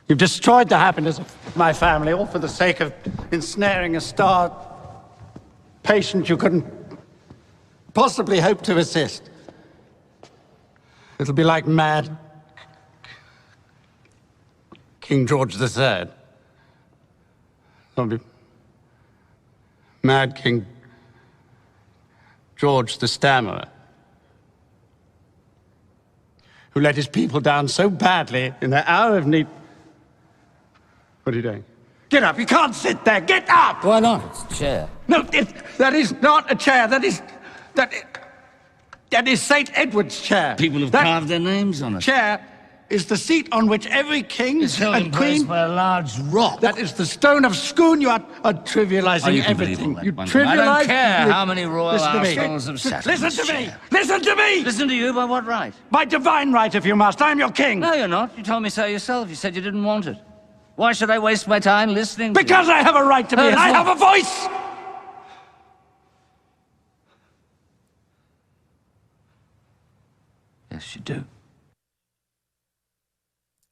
You've destroyed the happiness of my family, all for the sake of ensnaring a starved patient you couldn't possibly hope to assist. It'll be like mad King George III. It'll be mad King George the Stammerer, who let his people down so badly in their hour of need. What are you doing? Get up, you can't sit there, get up! Why not? It's a chair. No, that is not a chair, that is St. Edward's chair. People have carved their names on it. Chair is the seat on which every king It's held in and place queen... by a large rock. That is the stone of Scone. You are trivializing you can everything. believe You all that, Bunsen. I trivialize... don't care how many royal Listen to me. arsenals have sat in Listen this to me! chair. Listen to me! Listen to you, by what right? By divine right, if you must. I'm your king. No, you're not. You told me so yourself. You said you didn't want it. Why should I waste my time listening to Because you? I have a right to be, and I have a voice! Yes, you do.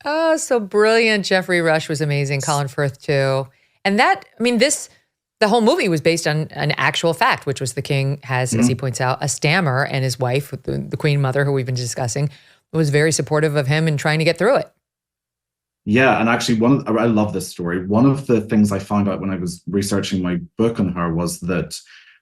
Oh, so brilliant. Jeffrey Rush was amazing. Colin Firth, too. And that, I mean, the whole movie was based on an actual fact, which was the king has, as he points out, a stammer, and his wife, the Queen Mother, who we've been discussing, was very supportive of him and trying to get through it. Yeah, and actually, I love this story. One of the things I found out when I was researching my book on her was that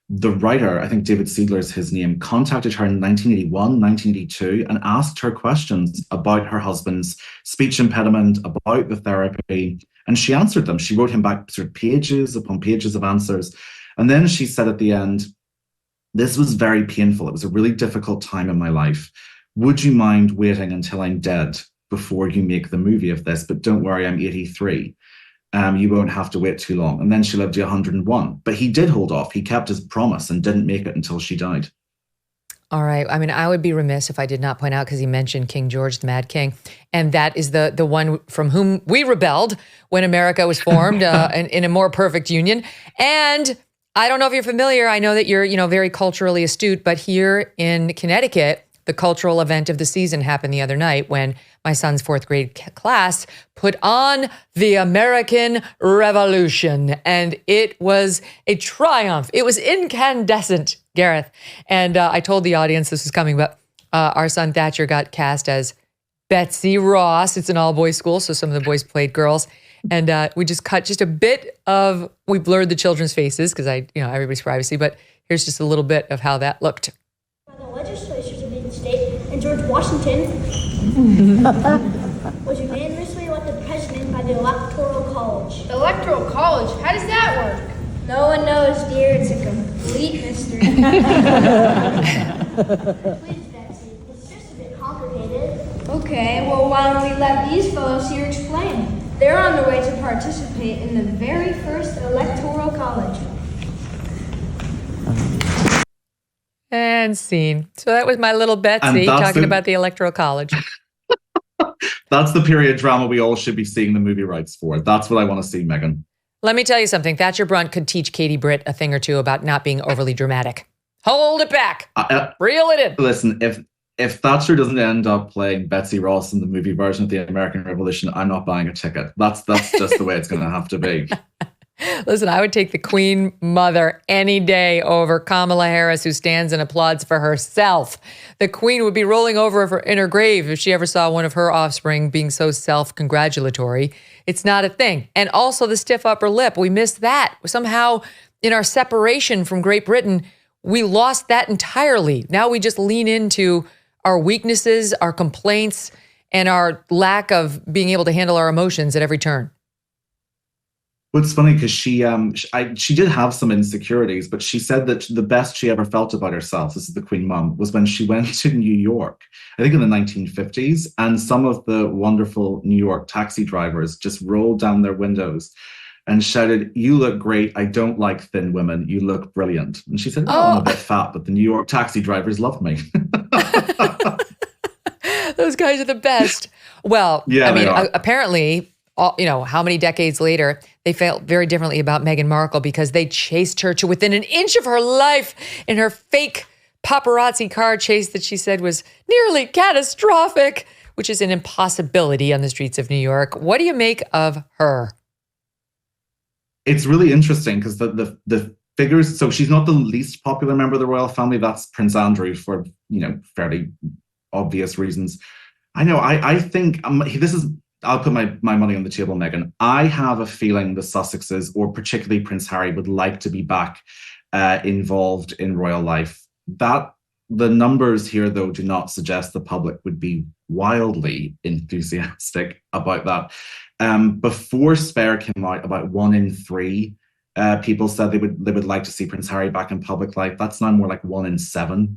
the writer, I think David Seidler is his name, contacted her in 1981, 1982, and asked her questions about her husband's speech impediment, about the therapy, and she answered them. She wrote him back sort of pages upon pages of answers. And then she said at the end, "This was very painful. It was a really difficult time in my life. Would you mind waiting until I'm dead before you make the movie of this? But don't worry, I'm 83. You won't have to wait too long." And then she lived to 101. But he did hold off. He kept his promise and didn't make it until she died. All right. I mean, I would be remiss if I did not point out, because he mentioned King George, the Mad King, and that is the one from whom we rebelled when America was formed in a more perfect union. And I don't know if you're familiar. I know that you're, very culturally astute, but here in Connecticut, the cultural event of the season happened the other night when my son's 4th grade class put on the American Revolution. And it was a triumph. It was incandescent, Gareth. And I told the audience this was coming, but our son Thatcher got cast as Betsy Ross. It's an all-boys school, so some of the boys played girls. And we just cut just a bit of, we blurred the children's faces because everybody's privacy, but here's just a little bit of how that looked. The legislatures of the state and George Washington was unanimously elected president by the Electoral College. Electoral College? How does that work? No one knows, dear. It's a complete mystery. Please, Betsy, it's just a bit complicated. Okay, well, why don't we let these fellows here explain? They're on their way to participate in the very first Electoral College. And scene. So that was my little Betsy talking about the Electoral College. That's the period drama we all should be seeing the movie rights for. That's what I want to see, Megyn. Let me tell you something. Thatcher Brunt could teach Katie Britt a thing or two about not being overly dramatic. Hold it back. Reel it in. Listen, if Thatcher doesn't end up playing Betsy Ross in the movie version of the American Revolution, I'm not buying a ticket. That's just the way it's going to have to be. Listen, I would take the Queen Mother any day over Kamala Harris, who stands and applauds for herself. The Queen would be rolling over in her grave if she ever saw one of her offspring being so self-congratulatory. It's not a thing. And also the stiff upper lip. We missed that. Somehow, in our separation from Great Britain, we lost that entirely. Now we just lean into our weaknesses, our complaints, and our lack of being able to handle our emotions at every turn. Well, it's funny because she did have some insecurities, but she said that the best she ever felt about herself, this is the Queen Mum, was when she went to New York, I think in the 1950s, and some of the wonderful New York taxi drivers just rolled down their windows and shouted, "You look great. I don't like thin women. You look brilliant." And she said, I'm a bit fat, but the New York taxi drivers love me. Those guys are the best. Well, yeah, I mean, apparently, how many decades later, they felt very differently about Meghan Markle because they chased her to within an inch of her life in her fake paparazzi car chase that she said was nearly catastrophic, which is an impossibility on the streets of New York. What do you make of her? It's really interesting because the figures, so she's not the least popular member of the royal family. That's Prince Andrew for, fairly obvious reasons. I know, I think I'll put my money on the table, Megyn. I have a feeling the Sussexes, or particularly Prince Harry, would like to be back involved in royal life. That the numbers here, though, do not suggest the public would be wildly enthusiastic about that. Before Spare came out, about 1 in 3 people said they would like to see Prince Harry back in public life. That's now more like 1 in 7.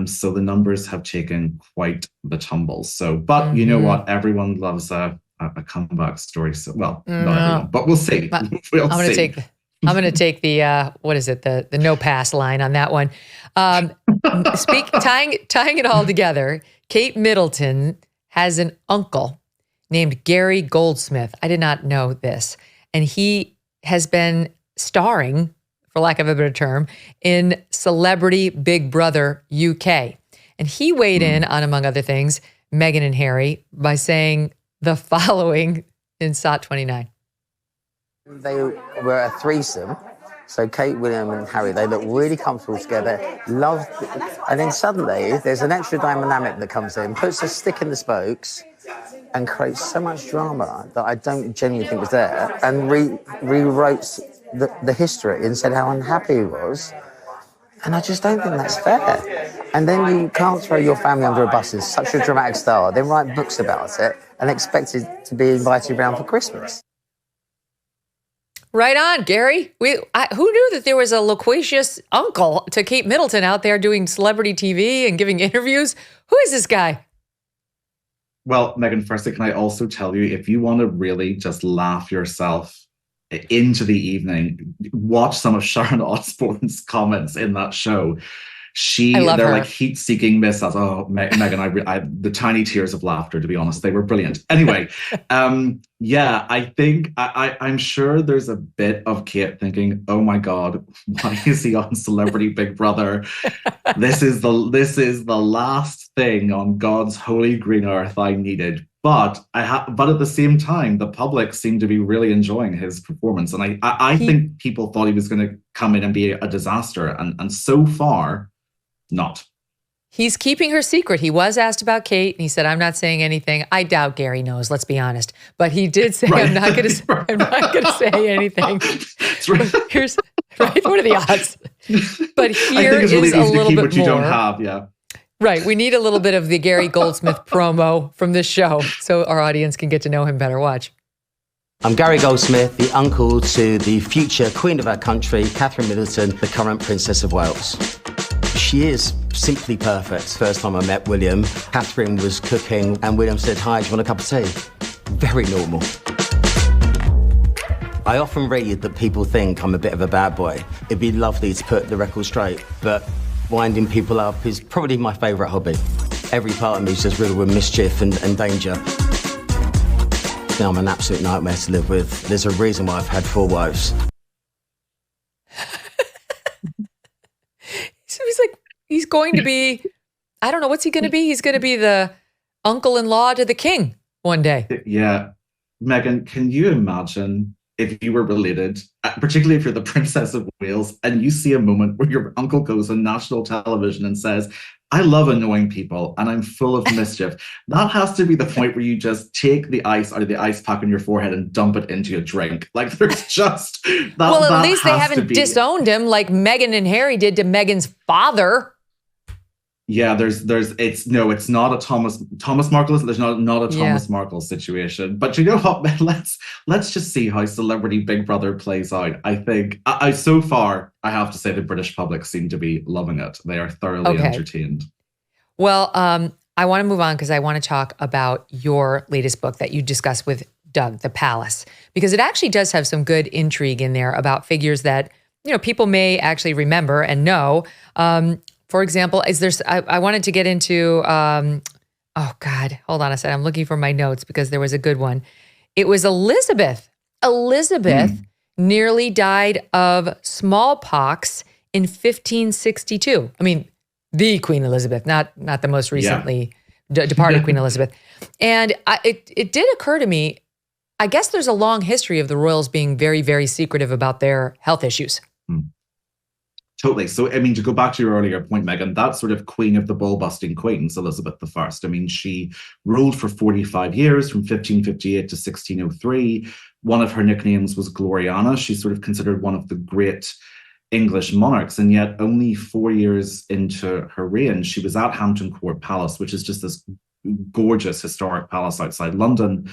So the numbers have taken quite the tumble. So, but you know what? Everyone loves a comeback story. So, well, not everyone, but we'll see. I'm going to take the what is it? The no pass line on that one. Tying it all together, Kate Middleton has an uncle named Gary Goldsmith. I did not know this, and he has been starring, for lack of a better term, in Celebrity Big Brother UK. And he weighed in on, among other things, Meghan and Harry by saying the following in SOT 29. They were a threesome. So Kate, William and Harry, they look really comfortable together, and then suddenly there's an extra dynamic that comes in, puts a stick in the spokes, and creates so much drama that I don't genuinely think was there, and rewrote the history and said how unhappy he was. And I just don't think that's fair. And then you can't throw your family under a bus in such a dramatic style, then write books about it and expect it to be invited around for Christmas. Right on, Gary. Who knew that there was a loquacious uncle to Kate Middleton out there doing celebrity TV and giving interviews? Who is this guy? Well, Megyn, firstly, can I also tell you, if you want to really just laugh yourself into the evening, watch some of Sharon Osbourne's comments in that show. They're like heat-seeking missiles. Oh, Megyn, the tiny tears of laughter, to be honest. They were brilliant. Anyway, I think I'm sure there's a bit of Kate thinking, oh my God, why is he on Celebrity Big Brother? This is the last thing on God's holy green earth I needed. But at the same time, the public seemed to be really enjoying his performance. And I think people thought he was going to come in and be a disaster. And so far, not. He's keeping her secret. He was asked about Kate, and he said, "I'm not saying anything." I doubt Gary knows, let's be honest. But he did say, right. I'm not going to say anything. Here's right. What are the odds? But here is a little bit more. You don't have, yeah. Right. We need a little bit of the Gary Goldsmith promo from this show so our audience can get to know him better. Watch. I'm Gary Goldsmith, the uncle to the future Queen of our country, Catherine Middleton, the current Princess of Wales. She is simply perfect. First time I met William, Catherine was cooking and William said, "Hi, do you want a cup of tea?" Very normal. I often read that people think I'm a bit of a bad boy. It'd be lovely to put the record straight, but Winding people up is probably my favourite hobby. Every part of me is just riddled with mischief and danger. Now I'm an absolute nightmare to live with. There's a reason why I've had 4 wives. So he's going to be, I don't know, what's he going to be? He's going to be the uncle-in-law to the king one day. Yeah. Megyn, can you imagine if you were related, particularly if you're the Princess of Wales, and you see a moment where your uncle goes on national television and says, I love annoying people and I'm full of mischief. That has to be the point where you just take the ice out of the ice pack on your forehead and dump it into a drink. Like there's just that. Well, at that least they has to haven't be- disowned him like Meghan and Harry did to Meghan's father. Yeah, it's not a Thomas Markle. There's not a Thomas Markle situation. But you know what? Let's just see how Celebrity Big Brother plays out. I think so far, I have to say the British public seem to be loving it. They are thoroughly entertained. Well, I want to move on because I want to talk about your latest book that you discussed with Doug, The Palace, because it actually does have some good intrigue in there about figures that, people may actually remember and know. For example, I wanted to get into, oh God, hold on a second. I'm looking for my notes because there was a good one. It was Elizabeth. Elizabeth nearly died of smallpox in 1562. I mean, the Queen Elizabeth, not the most recently departed Queen Elizabeth. And it did occur to me, I guess there's a long history of the royals being very, very secretive about their health issues. Totally. So, I mean, to go back to your earlier point, Megyn, that sort of queen of the ball-busting queens, Elizabeth I. I mean, she ruled for 45 years, from 1558 to 1603. One of her nicknames was Gloriana. She's sort of considered one of the great English monarchs. And yet only 4 years into her reign, she was at Hampton Court Palace, which is just this gorgeous historic palace outside London.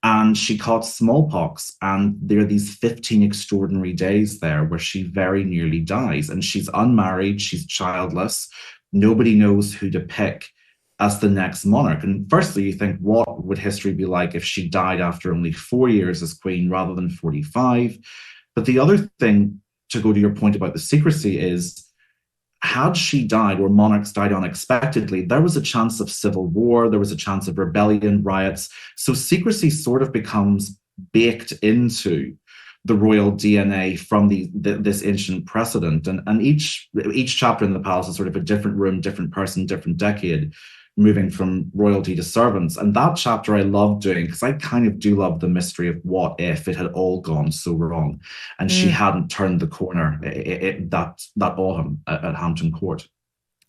And she caught smallpox, and there are these 15 extraordinary days there where she very nearly dies. And she's unmarried, she's childless. Nobody knows who to pick as the next monarch. And firstly, you think, what would history be like if she died after only 4 years as queen rather than 45? But the other thing, to go to your point about the secrecy, is had she died, or monarchs died unexpectedly, there was a chance of civil war, there was a chance of rebellion, riots. So secrecy sort of becomes baked into the royal DNA from this ancient precedent. And each chapter in the palace is sort of a different room, different person, different decade, moving from royalty to servants. And that chapter I love doing because I kind of do love the mystery of what if it had all gone so wrong and she hadn't turned the corner that autumn at Hampton Court.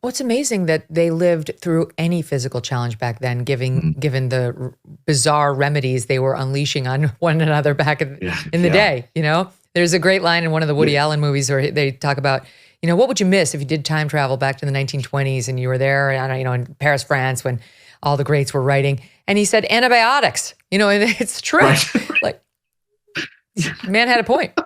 Well, it's amazing that they lived through any physical challenge back then, given the bizarre remedies they were unleashing on one another back in the day. There's a great line in one of the Woody Allen movies where they talk about, what would you miss if you did time travel back to the 1920s and you were there, in Paris, France, when all the greats were writing? And he said antibiotics. And it's true. Right. Like, man had a point.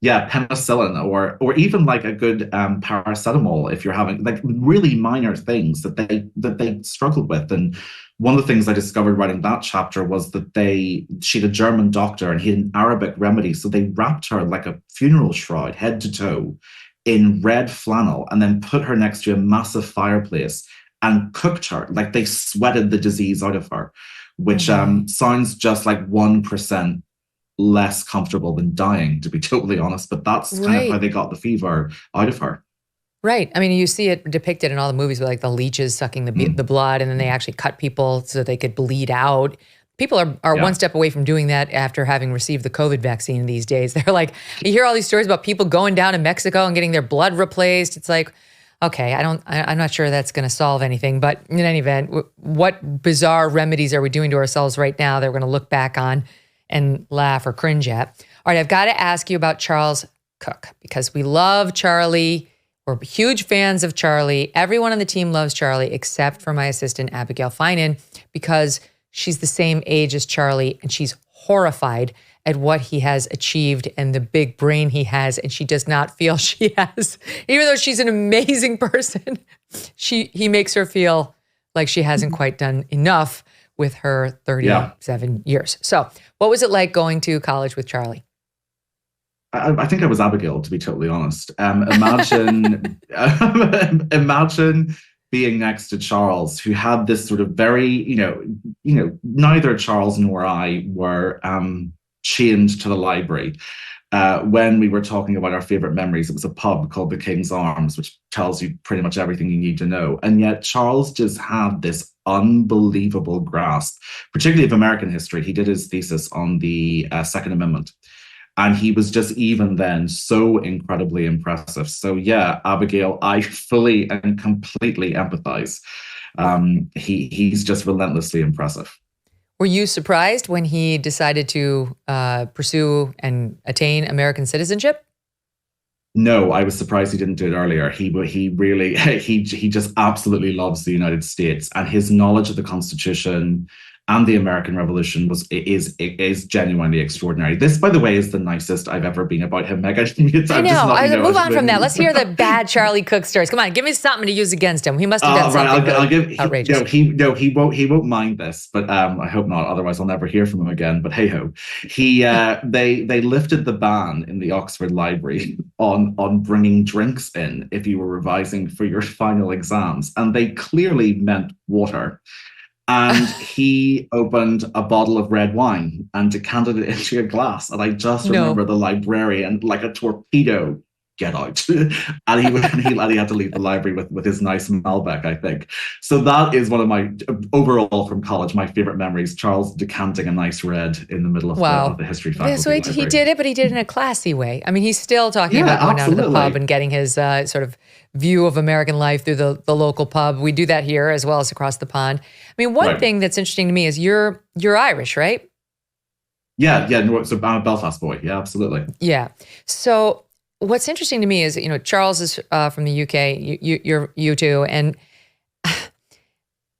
Yeah, penicillin or even like a good paracetamol if you're having like really minor things that they struggled with. And one of the things I discovered writing that chapter was that she had a German doctor and he had an Arabic remedy. So they wrapped her like a funeral shroud head to toe in red flannel and then put her next to a massive fireplace and cooked her. Like they sweated the disease out of her, which sounds just like 1% less comfortable than dying, to be totally honest. But that's kind of how they got the fever out of her. Right. I mean, you see it depicted in all the movies with like the leeches sucking the blood, and then they actually cut people so they could bleed out. People are one step away from doing that after having received the COVID vaccine these days. They're like, you hear all these stories about people going down to Mexico and getting their blood replaced. It's like, okay, I'm not sure that's going to solve anything. But in any event, what bizarre remedies are we doing to ourselves right now that we're going to look back on and laugh or cringe at? All right, I've got to ask you about Charles Cooke because we love Charlie. We're huge fans of Charlie. Everyone on the team loves Charlie except for my assistant, Abigail Finan, because she's the same age as Charlie and she's horrified at what he has achieved and the big brain he has, and she does not feel she has. Even though she's an amazing person, he makes her feel like she hasn't quite done enough with her 37 years. So what was it like going to college with Charlie? I think I was Abigail, to be totally honest. Imagine, imagine being next to Charles, who had this sort of very, neither Charles nor I were chained to the library. When we were talking about our favorite memories, it was a pub called the King's Arms, which tells you pretty much everything you need to know. And yet Charles just had this unbelievable grasp, particularly of American history. He did his thesis on the Second Amendment. And he was just even then so incredibly impressive. So yeah, Abigail, I fully and completely empathize. He's just relentlessly impressive. Were you surprised when he decided to pursue and attain American citizenship? No, I was surprised he didn't do it earlier. He really, he just absolutely loves the United States, and his knowledge of the Constitution and the American Revolution is genuinely extraordinary. This, by the way, is the nicest I've ever been about him, Megyn. I know. Move on from that. Let's hear the bad Charlie Cooke stories. Come on, give me something to use against him. He must have done something outrageous. He won't mind this, but I hope not. Otherwise, I'll never hear from him again. But hey ho, they lifted the ban in the Oxford Library on bringing drinks in if you were revising for your final exams, and they clearly meant water. And he opened a bottle of red wine and decanted it into a glass. And I just remember the librarian, like a torpedo, get out. and he had to leave the library with his nice Malbec, I think. So that is one of my, overall from college, my favorite memories, Charles decanting a nice red in the middle of the history faculty. So he did it, but he did it in a classy way. I mean, he's still talking about going down to the pub and getting his sort of view of American life through the local pub. We do that here as well as across the pond. I mean, one thing that's interesting to me is you're Irish, right? Yeah. No, so I'm a Belfast boy. Yeah, absolutely. Yeah. So what's interesting to me is, Charles is from the UK, you too, and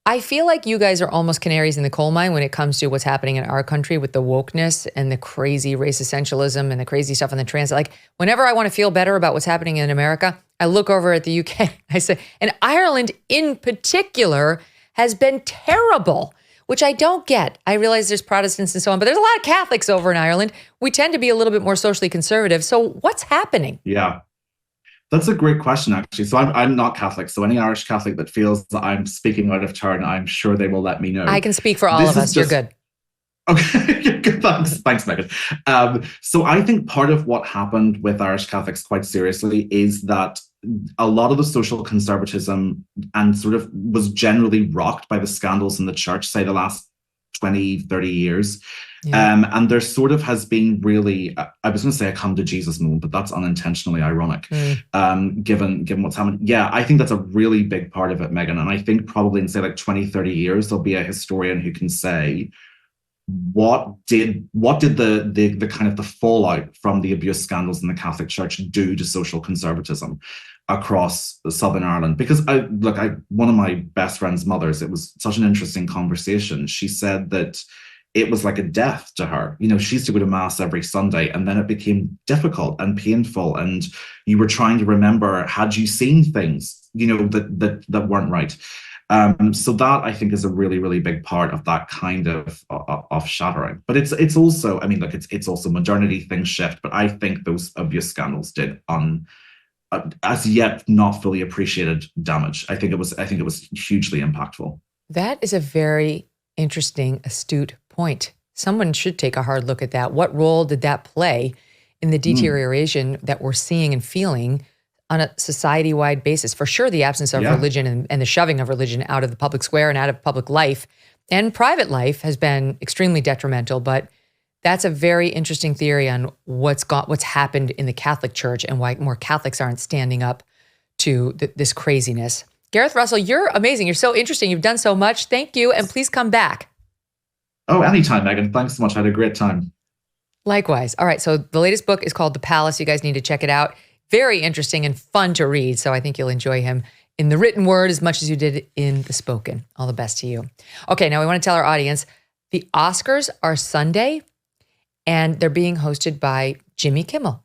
I feel like you guys are almost canaries in the coal mine when it comes to what's happening in our country with the wokeness and the crazy race essentialism and the crazy stuff on the transit. Like, whenever I want to feel better about what's happening in America, I look over at the UK. I say, and Ireland in particular has been terrible, which I don't get. I realize there's Protestants and so on, but there's a lot of Catholics over in Ireland. We tend to be a little bit more socially conservative. So what's happening? Yeah. That's a great question, actually. So I'm not Catholic. So any Irish Catholic that feels that I'm speaking out of turn, I'm sure they will let me know. I can speak for all of us. You're good. Okay, good. Thanks, Megyn. So I think part of what happened with Irish Catholics, quite seriously, is that a lot of the social conservatism and sort of was generally rocked by the scandals in the church, say the last 20, 30 years. Yeah. And there sort of has been really, I was going to say a come to Jesus moment, but that's unintentionally ironic, given what's happened. Yeah, I think that's a really big part of it, Megyn. And I think probably in, say, like 20, 30 years, there'll be a historian who can say, what did the kind of the fallout from the abuse scandals in the Catholic Church do to social conservatism across Southern Ireland? Because one of my best friend's mothers, it was such an interesting conversation. She said that it was like a death to her. She used to go to mass every Sunday, and then it became difficult and painful. And you were trying to remember, had you seen things, that weren't right? So that, I think, is a really, really big part of that kind of shattering. But it's also, it's also modernity, things shift. But I think those abuse scandals did as yet not fully appreciated damage. I think it was hugely impactful. That is a very interesting, astute point. Someone should take a hard look at that. What role did that play in the deterioration that we're seeing and feeling on a society-wide basis? For sure, the absence of religion and the shoving of religion out of the public square and out of public life and private life has been extremely detrimental. But that's a very interesting theory on what's happened in the Catholic Church and why more Catholics aren't standing up to this craziness. Gareth Russell, you're amazing. You're so interesting. You've done so much. Thank you. And please come back. Oh, anytime, Megyn. Thanks so much. I had a great time. Likewise. All right. So the latest book is called The Palace. You guys need to check it out. Very interesting and fun to read. So I think you'll enjoy him in the written word as much as you did in the spoken. All the best to you. Okay. Now we want to tell our audience the Oscars are Sunday and they're being hosted by Jimmy Kimmel.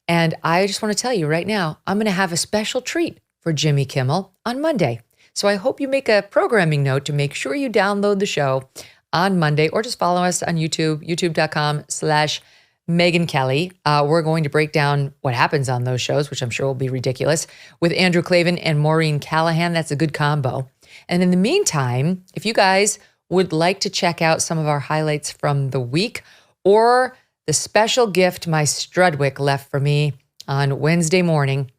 And I just want to tell you right now, I'm going to have a special treat for Jimmy Kimmel on Monday. So I hope you make a programming note to make sure you download the show on Monday or just follow us on YouTube, youtube.com/Megyn Megyn Kelly. We're going to break down what happens on those shows, which I'm sure will be ridiculous, with Andrew Klavan and Maureen Callahan. That's a good combo. And in the meantime, if you guys would like to check out some of our highlights from the week or the special gift my Strudwick left for me on Wednesday morning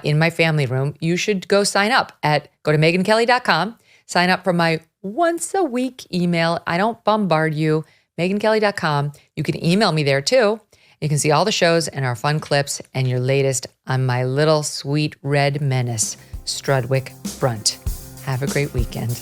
in my family room, you should go sign up go to megynkelly.com, sign up for my once a week email. I don't bombard you. megynkelly.com. You can email me there too. You can see all the shows and our fun clips and your latest on my little sweet red menace, Strudwick front. Have a great weekend.